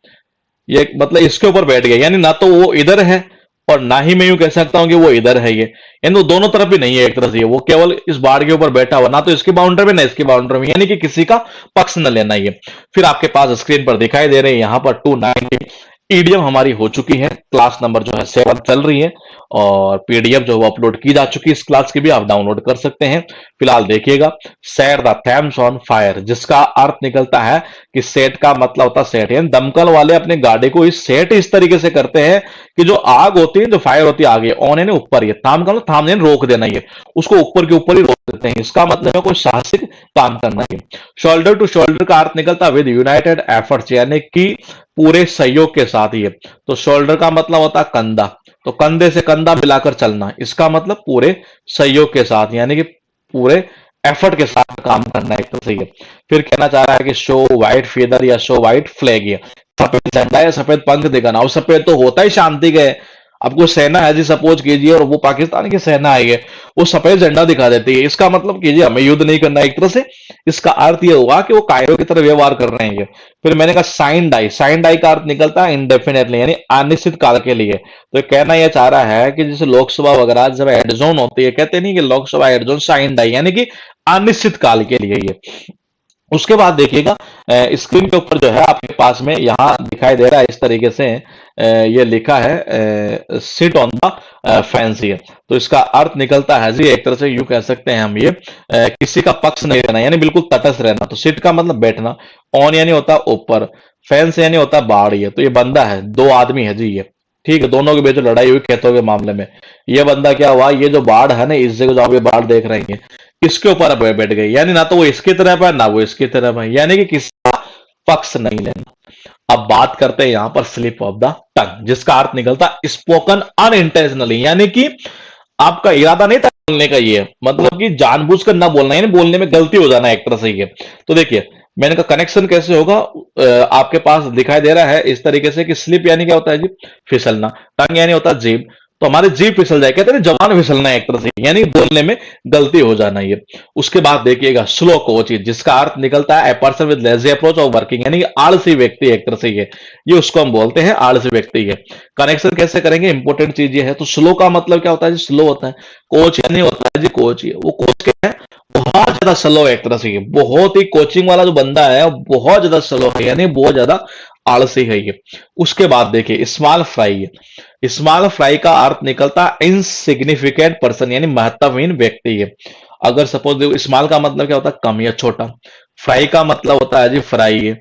ये मतलब इसके ऊपर बैठ गया, यानी ना तो वो इधर है और ना ही मैं यूं कह सकता हूं कि वो इधर है, ये यानी वो दोनों तरफ भी नहीं है एक तरह से, वो केवल इस बाढ़ के ऊपर बैठा हुआ, ना तो इसकी बाउंड्री में ना इसकी बाउंड्री में, यानी कि किसी का पक्ष न लेना। ये फिर आपके पास स्क्रीन पर दिखाई दे रहे हैं यहाँ पर 290 ईडीएम हमारी हो चुकी है, क्लास नंबर जो है 7 चल रही है, और पीडीएफ जो है अपलोड की जा चुकी है इस क्लास की भी, आप डाउनलोड कर सकते हैं। फिलहाल देखिएगा, सेट द थैम्स ऑन फायर, जिसका अर्थ निकलता है कि सेट का मतलब होता है सेट, यानी दमकल वाले अपने गाड़ी को इस सेट इस तरीके से करते हैं कि जो आग होती है, जो फायर होती है आगे, ऑन है ना ऊपर, ये थाम का मतलब थामने रोक देना, ये उसको ऊपर के ऊपर ही रोक देते हैं, इसका मतलब है कोई साहसिक काम करना है। शोल्डर टू शोल्डर का अर्थ निकलता है विद यूनाइटेड एफर्ट्स, यानी कि पूरे सहयोग के साथ ही है। तो शोल्डर का मतलब होता है कंधा, तो कंधे से कंधा मिलाकर चलना, इसका मतलब पूरे सहयोग के साथ, यानी कि पूरे एफर्ट के साथ काम करना एक तो सही है। फिर कहना चाह रहा है कि शो व्हाइट फीदर या शो व्हाइट फ्लैग, है सफेद झंडा या सफेद पंख दिखाना, और सफेद तो होता ही शांति का है। आपको सेना है जी, सपोज कीजिए, और वो पाकिस्तान की सेना आई है, वो सफेद झंडा दिखा देती है, इसका मतलब कीजिए हमें युद्ध नहीं करना एक तरह से। इसका अर्थ ये हुआ कि वो कायरो की तरह व्यवहार कर रहे हैं ये। फिर मैंने कहा साइन डाई, साइन डाई का अर्थ निकलता है इंडेफिनेटली, यानी अनिश्चित काल के लिए। तो कहना यह चाह रहा है कि जैसे लोकसभा वगैरह जब एडजोन होती है, कहते नहीं कि लोकसभा एडजोन साइन डाई, यानी कि अनिश्चित काल के लिए ये। उसके बाद देखिएगा स्क्रीन के ऊपर जो है आपके पास में यहाँ दिखाई दे रहा है इस तरीके से, ये लिखा है सिट ऑन द फेंस है। तो इसका अर्थ निकलता है जी, एक तरह से यूं कह सकते हैं हम ये, किसी का पक्ष नहीं लेना, यानी बिल्कुल तटस्थ रहना। तो सिट का मतलब बैठना, ऑन यानी होता ऊपर, फेंस यानी होता बाढ़। ये तो ये बंदा है, दो आदमी है जी ये, ठीक है, दोनों के बीच लड़ाई हुई खेतों के मामले में। ये बंदा क्या हुआ, ये जो बाढ़ है ना, इस जगह जो आप ये बाढ़ देख रहे हैं, इसके ऊपर अब बैठ गई, यानी ना तो वो इसकी तरफ है ना वो इसकी तरफ है, यानी कि किसी का पक्ष नहीं लेना। अब बात करते हैं यहां पर स्लिप ऑफ द टंग, जिसका अर्थ निकलता स्पोकन अनइंटेंशनली, यानी कि आपका इरादा नहीं था बोलने का, ये मतलब कि जानबूझकर ना बोलना, यानी बोलने में गलती हो जाना एक तरह से ये। तो देखिए मैंने कहा कनेक्शन कैसे होगा, आपके पास दिखाई दे रहा है इस तरीके से कि स्लिप यानी क्या होता है जी, फिसलना, टंग यानी होता है जीभ, तो हमारी जीभ फिसल जाए, कहते हैं जबान फिसलना एक तरह से, यानी बोलने में गलती हो जाना ये। उसके बाद देखिएगा स्लो कोच, जिसका अर्थ निकलता है a person with lazy approach of working, यानी कि आलसी व्यक्ति एक तरह से ये उसको हम बोलते हैं आलसी व्यक्ति है। कनेक्शन कैसे करेंगे, इंपॉर्टेंट चीज ये है। तो स्लो का मतलब क्या होता है जी, स्लो होता है। कोच यानी होता है जी कोच, वो कोच क्या है, बहुत ज्यादा स्लो है एक तरह से, बहुत ही कोचिंग वाला जो बंदा है बहुत ज्यादा स्लो है, यानी बहुत ज्यादा आलसी है ये। उसके बाद देखिए स्मॉल फ्राई है, स्मॉल फ्राई का अर्थ निकलता इनसिग्निफिकेंट पर्सन यानी महत्वहीन व्यक्ति है। अगर सपोज देखो स्मॉल का मतलब क्या होता है, कम या छोटा। फ्राई का मतलब होता है जी फ्राई है,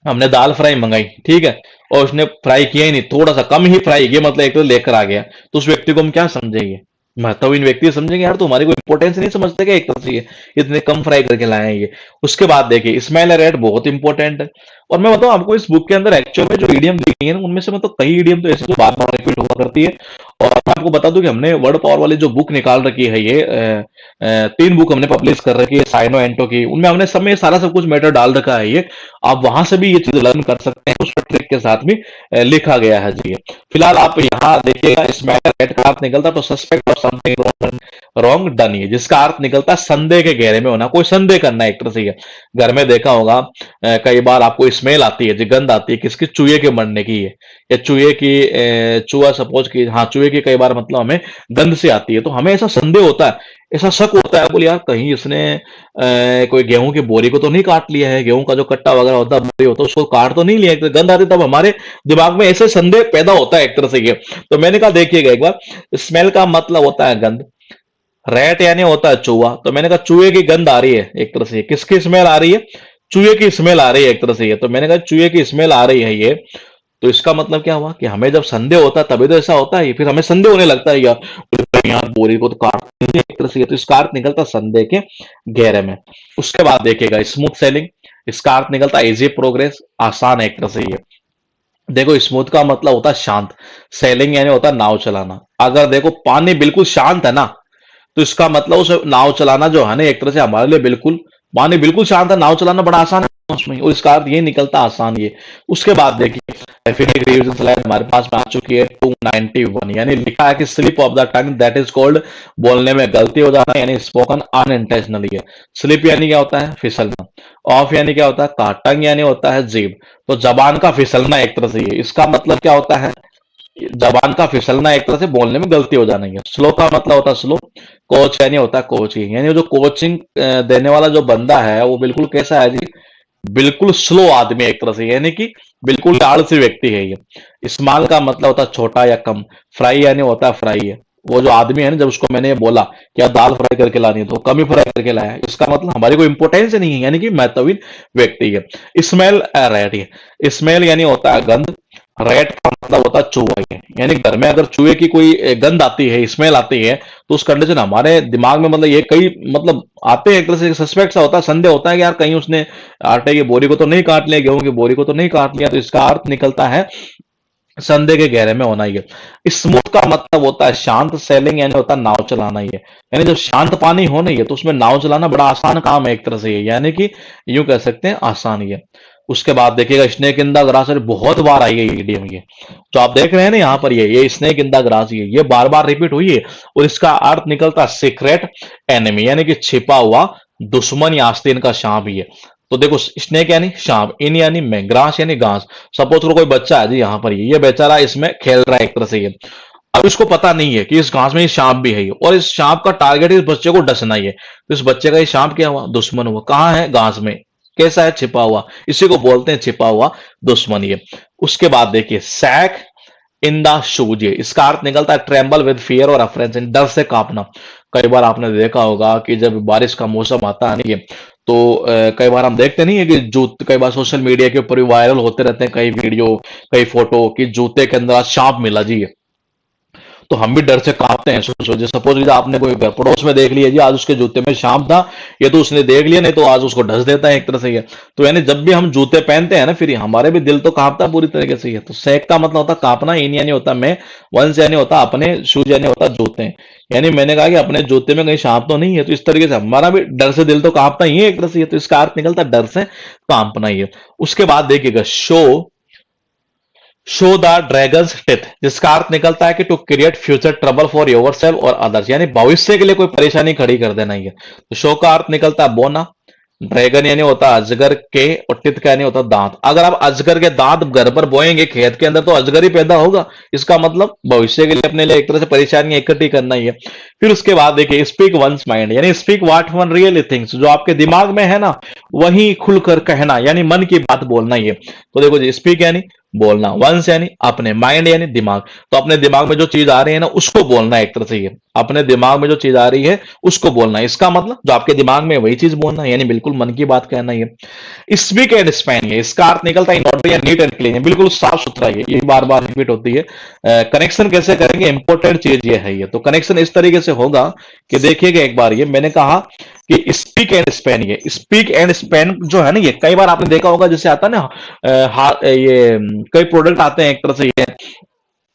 हमने दाल फ्राई मंगाई, ठीक है, और उसने फ्राई किया ही नहीं, थोड़ा सा कम ही फ्राई किया, मतलब एक तो लेकर आ गया, तो उस व्यक्ति को हम क्या समझेंगे, महत्वहीन व्यक्ति समझेंगे। यार तो हमारी कोई इंपॉर्टेंस नहीं समझते क्या एक तरह से, ये इतने कम फ्राई करके लाए हैं ये। उसके बाद देखिए स्मेल रेट बहुत इंपॉर्टेंट है। और मैं बताऊं आपको, इस बुक के अंदअंदर एक्चुअल में जो ईडियम दी गई है ना, उनमें से मतलब कई ईडियम तो ऐसे जो बार बार रिपीट हुआ करती है। और मैं आपको बता दूं कि हमने वर्ड पावर वाली जो बुक निकाल रखी है, ये 3 बुक हमने पब्लिश कर रखी है साइनो एंटो की, उनमें हमने सब में सारा सब कुछ मैटर डाल रखा है ये। आप वहां से भी ये चीज लर्न कर सकते हैं, उस ट्रिक के साथ भी लिखा गया है जी। फिलहाल आप यहाँ देखिएगा, इसमें रेड का अर्थ निकलता तो सस्पेक्ट और समथिंग रॉन्ग डन, है जिसका अर्थ निकलता संदेह के घेरे में होना, कोई संदेह करना एक तरह से। है घर में देखा होगा कई बार आपको स्मेल आती है, गंध आती है, किसकी, चूहे के मरने की है, या चूहे की चूहा सपोज की, हाँ चूहे की कई बार मतलब हमें गंध से आती है, तो हमें ऐसा संदेह होता है, ऐसा शक होता है, बोले यार कहीं इसने कोई गेहूं की बोरी को तो नहीं काट लिया है, गेहूं का जो कट्टा वगैरह होता है, बोरी होता है, उसको काट तो नहीं लिया, गंध आती, तब हमारे दिमाग में ऐसे संदेह पैदा होता है एक तरह से ये। तो मैंने कहा देखिएगा एक बार, स्मेल का मतलब होता है गंध, रैट यानी होता है चूहा, तो मैंने कहा चूहे की गंध आ रही है एक तरह से, किसकी स्मेल आ रही है, चूहे की स्मेल आ रही है एक तरह से ये। तो मैंने कहा चूहे की स्मेल आ रही है ये, तो इसका मतलब क्या हुआ कि हमें जब संदेह होता है तभी तो ऐसा होता है, फिर हमें संदेह होने लगता है यार, यार बोरी को तो काट दिया एक तरह से, तो इसका अर्थ निकलता संदेह के घेरे में। उसके बाद देखिएगा स्मूथ सेलिंग, इसका अर्थ निकलता इजी प्रोग्रेस, आसान है एक तरह से ये। देखो स्मूथ का मतलब होता है शांत, सेलिंग यानी होता है नाव चलाना। अगर देखो पानी बिल्कुल शांत है ना, तो इसका मतलब उस नाव चलाना जो है ना एक तरह से हमारे लिए बिल्कुल, पानी बिल्कुल शांत है, नाव चलाना बड़ा आसान है उसमें, और इसका अर्थ ये निकलता आसान ये। उसके बाद देखिए फिर एक रिवीजन स्लाइड हमारे पास में आ चुकी है 291, यानी लिखा है कि slip of the tongue that is called, बोलने में गलती हो जाना, यानी स्पोकन अनइंटेंशनली है। स्लिप यानी क्या होता है, फिसलना। ऑफ यानी क्या होता है, काट। टंग यानी होता है जीभ, तो जबान का फिसलना एक तरह से ये। इसका मतलब क्या होता है, जबान का फिसलना एक तरह से बोलने में गलती हो जाना है। स्लो का मतलब होता है स्लो। कोच यानी होता है कोचिंग, यानी जो कोचिंग देने वाला जो बंदा है वो बिल्कुल कैसा है जी, बिल्कुल स्लो आदमी एक तरह से, यानी कि बिल्कुल आलसी व्यक्ति है ये। स्मॉल का मतलब होता है छोटा या कम। फ्राई यानी होता है फ्राई है, वो जो आदमी है ना, जब उसको मैंने ये बोला कि आप दाल फ्राई करके लानी है तो कम ही फ्राई करके लाया, इसका मतलब हमारी कोई इंपोर्टेंस नहीं है, यानी कि महत्वहीन व्यक्ति है। स्मेल रेट है, स्मेल यानी होता है गंध, रेट का मतलब होता है चूहा है, यानी घर में अगर चूहे की कोई गंध आती है, स्मेल आती है, तो उस कंडीशन हमारे दिमाग में मतलब ये कई मतलब आते हैं, एक तरह से सस्पेक्ट सा होता है, संदेह होता है कि यार कहीं उसने आटे की बोरी को तो नहीं काट लिया, गेहूं की बोरी को तो नहीं काट लिया, तो इसका अर्थ निकलता है संदेह के घेरे में होना ही है। स्मूथ का मतलब होता है शांत, सेलिंग यानी होता है नाव चलाना ही है, यानी जब शांत पानी हो नहीं है तो उसमें नाव चलाना बड़ा आसान काम है एक तरह से, यानी कि यूं कह सकते हैं आसान ही है। उसके बाद देखिएगा स्नेक इन द ग्रास, बहुत बार आई है ये इडियम, ये जो आप देख रहे हैं ना यहाँ पर, ये स्नेक इन द ग्रास, ये बार बार रिपीट हुई है, और इसका अर्थ निकलता है सीक्रेट एनिमी, यानी कि छिपा हुआ दुश्मन या आस्तीन का सांप ही है। तो देखो स्नेक यानी सांप, इन यानी मैं, ग्रास यानी घास। सपोज करो कोई बच्चा है जी यहाँ पर, ये बेचारा इसमें खेल रहा है एक तरह से ये, अब इसको पता नहीं है कि इस घास में ये सांप भी है, और इस सांप का टारगेट इस बच्चे को डसना ही है, तो इस बच्चे का ये सांप क्या हुआ, दुश्मन हुआ। कहाँ है, घास में, कैसा है, छिपा हुआ, इसी को बोलते हैं छिपा हुआ दुश्मन ये। उसके बाद देखिए सैक इन द शूज, इसका अर्थ निकलता है ट्रेम्बल विद फियर और अफ्रेंशन, डर से कांपना। कई बार आपने देखा होगा कि जब बारिश का मौसम आता है नहीं, तो कई बार हम देखते नहीं है कि जूते, कई बार सोशल मीडिया के ऊपर भी वायरल होते रहते हैं कई वीडियो, कई फोटो कि जूते के अंदर आज सांप मिला जी, तो हम भी डर से कांपते हैं। सोचो सपोज आपने कोई घर पड़ोस में देख लिया जी, आज उसके जूते में सांप था, ये तो उसने देख लिया, नहीं तो आज उसको ढस देता है एक तरह से ये। तो यानी जब भी हम जूते पहनते हैं ना, फिर हमारे भी दिल तो कांपता है पूरी तरीके से ये। तो सैक का मतलब होता कांपना, इन यानी होता मैं, वंश यानी होता अपने, शूज यानी होता जूते, यानी मैंने कहा कि अपने जूते में कहीं सांप तो नहीं है, तो इस तरीके से हमारा भी डर से दिल तो कांपता ही है एक तरह से, तो इसका अर्थ निकलता डर से कांपना ही है। उसके बाद देखिएगा शो द ड्रैगन्स टेथ, जिसका अर्थ निकलता है कि to create future trouble for yourself और अदर्स, यानी भविष्य के लिए कोई परेशानी खड़ी कर देना ही है। तो शो का अर्थ निकलता है बोना, ड्रैगन यानी होता है अजगर के, और टिथ का यानी होता है दांत। अगर आप अजगर के दांत घर पर बोएंगे खेत के अंदर, तो अजगर ही पैदा होगा, इसका मतलब भविष्य के लिए अपने लिए एक तरह से परेशानियां इकट्ठी करना ही है। फिर उसके बाद देखिए स्पीक वंस माइंड, यानी speak what one really thinks, जो आपके दिमाग में है ना वही खुलकर कहना यानी मन की बात बोलना ये। तो देखो जी, स्पीक यानी बोलना, वंस यानी अपने, माइंड यानी दिमाग। तो अपने दिमाग में जो चीज आ रही है ना उसको बोलना है, एक तरह से ये अपने दिमाग में जो चीज आ रही है उसको बोलना है। इसका मतलब जो आपके दिमाग में है, वही चीज बोलना है, यानी बिल्कुल मन की बात कहना है ये। स्पीक एंड स्पैन, ये इसका अर्थ निकलता है इन ऑर्डर या नीट एंड क्लीन, बिल्कुल साफ सुथरा ये बार बार रिपीट होती है। कनेक्शन कैसे करेंगे, इंपॉर्टेंट चीज ये है ये। तो कनेक्शन इस तरीके से होगा कि देखिएगा, एक बार ये मैंने कहा कि स्पीक एंड स्पेन, ये स्पीक एंड स्पेन जो है ना, ये कई बार आपने देखा होगा, जैसे आता है ना ये कई प्रोडक्ट आते हैं एक तरह से ये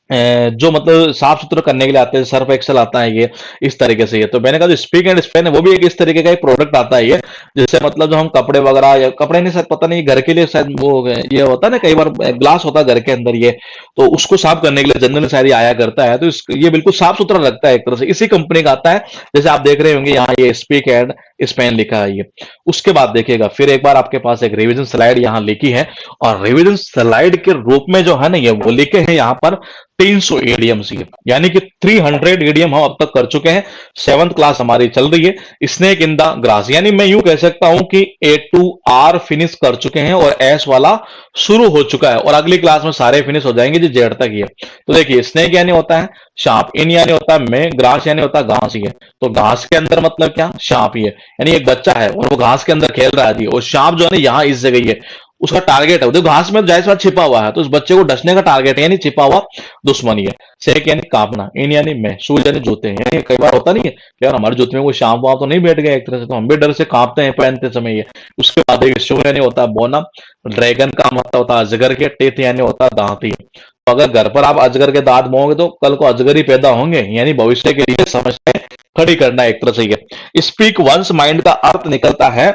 जो मतलब साफ सुथरा करने के लिए आते हैं, सर्फ एक्सेल आता है ये इस तरीके से। ये तो मैंने कहा जो स्पीक एंड स्पेन है वो भी एक इस तरीके का एक प्रोडक्ट आता है ये, जिससे मतलब जो हम कपड़े वगैरह, या कपड़े नहीं शायद पता नहीं, घर के लिए शायद वो ये होता है ना, कई बार ग्लास होता है घर के अंदर ये, तो उसको साफ करने के लिए जनरल शायद ये आया करता है। तो ये बिल्कुल साफ सुथरा लगता है एक तरह से, इसी कंपनी का आता है। जैसे आप देख रहे होंगे यहाँ ये स्पीक एंड स्पेन लिखा है ये। उसके बाद देखिएगा फिर एक बार आपके पास एक रिवीजन स्लाइड यहाँ लिखी है, और रिवीजन स्लाइड के रूप में जो है ना ये वो लिखे हैं यहाँ पर 300 ईडीएम्स, यानी कि 300 ईडीएम हम अब तक कर चुके हैं। 7th क्लास हमारी चल रही है। स्नेक इन द ग्रास, यानी मैं यूं कह सकता हूं कि ए टू आर फिनिश कर चुके हैं और एस वाला शुरू हो चुका है, और अगली क्लास में सारे फिनिश हो जाएंगे जो जेड तक ही है। तो देखिए, स्नेक यानी होता है सांप, इन यानी होता है मैं, ग्रास यानी होता है घास ही है। तो घास के अंदर मतलब क्या, सांप ही है, यानी एक बच्चा है और वो घास के अंदर खेल रहा है, और सांप जो है ना यहाँ इस जगह ही है, उसका टारगेट है। देखो घास में जायज बात छिपा हुआ है, तो उस बच्चे को डसने का टारगेट है, यानी छिपा हुआ दुश्मनी है। सेक यानी कांपना, इन यानी मैं, शूज यानी जूते, यानी कई बार होता नहीं है कि यार हमारे जूते में कोई सांप वाप तो नहीं बैठ गया एक तरह से, तो हम भी डर से कांपते हैं पहनते समय ये। उसके बाद एक शो यानी होता है बोना, ड्रैगन का मतलब होता है अजगर के, टेथ यानी होता है दांत ही। तो अगर घर पर आप अजगर के दांत मोहोगे तो कल को अजगर ही पैदा होंगे, यानी भविष्य के लिए समस्याएं खड़ी करना एक तरह से ये। स्पीक वंस माइंड का अर्थ निकलता है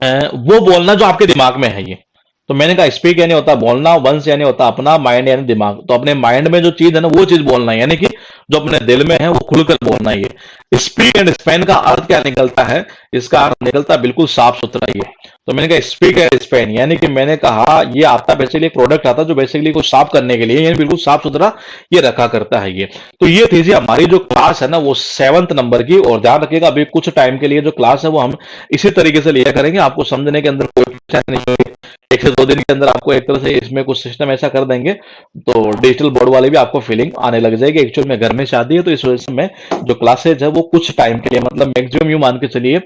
वो बोलना जो आपके दिमाग में है ये। तो मैंने कहा स्पीक यानी होता है बोलना, वंस यानी होता है अपना, माइंड यानी दिमाग। तो अपने माइंड में जो चीज है ना वो चीज बोलना है, यानी कि जो अपने दिल में है वो खुलकर बोलना है ये। स्पीक एंड स्पेन का अर्थ क्या निकलता है, इसका अर्थ निकलता है बिल्कुल साफ सुथरा ये। तो मैंने कहा स्पीक एंड स्पेन, यानी कि मैंने कहा ये आता बेसिकली एक प्रोडक्ट आता जो बेसिकली कुछ साफ करने के लिए, यानी बिल्कुल साफ सुथरा ये रखा करता है ये। तो ये थी जी हमारी जो क्लास है ना वो 7th नंबर की। और ध्यान रखिएगा अभी कुछ टाइम के लिए जो क्लास है वो हम इसी तरीके से लिया करेंगे, आपको समझने के अंदर कोई परेशानी नहीं होगी। 1 से 2 दिन के अंदर आपको एक तरह से इसमें कुछ सिस्टम ऐसा कर देंगे तो डिजिटल बोर्ड वाले भी आपको फीलिंग आने लग जाएगी। एक्चुअल में घर में शादी है, तो इस वजह से मैं जो क्लासेज है वो कुछ टाइम के लिए, मतलब मैक्सिमम यूं मान के चलिए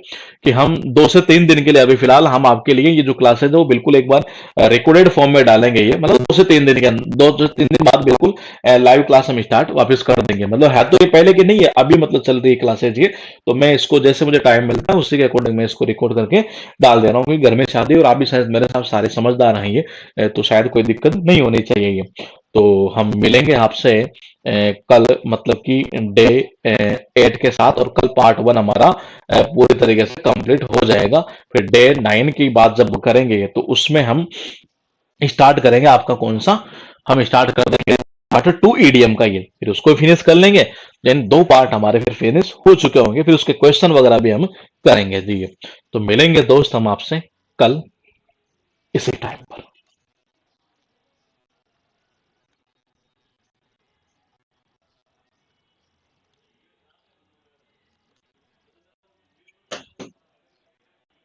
कि हम 2 से 3 दिन के लिए अभी फिलहाल हम आपके लिए ये जो क्लासेज है वो बिल्कुल एक बार रिकॉर्डेड फॉर्म में डालेंगे ये, मतलब 2 से 3 दिन के अंदर, 2 से 3 दिन बाद बिल्कुल लाइव क्लास हम स्टार्ट वापस कर देंगे। मतलब है तो ये पहले की नहीं है, अभी मतलब चल रही है क्लासेज ये। तो मैं इसको जैसे मुझे टाइम मिलता है उसी के अकॉर्डिंग मैं इसको रिकॉर्ड करके डाल दे रहा हूँ, क्योंकि घर में शादी और आप भी शायद मेरे साथ सारे समझदार हैं ये, तो शायद कोई दिक्कत नहीं होनी चाहिए ये। तो हम मिलेंगे आपसे कल, मतलब कि डे 8 के साथ, और कल पार्ट 1 हमारा पूरी तरीके से कंप्लीट हो जाएगा। फिर डे 9 की बात जब करेंगे तो उसमें हम स्टार्ट करेंगे आपका कौन सा, हम स्टार्ट कर देंगे पार्ट 2 ईडीएम का ये, फिर उसको फिनिश कर लेंगे। देन 2 पार्ट हमारे फिर फिनिश हो चुके होंगे, फिर उसके क्वेश्चन वगैरह भी हम करेंगे जी। तो मिलेंगे दोस्त हम आपसे कल इसी टाइम पर।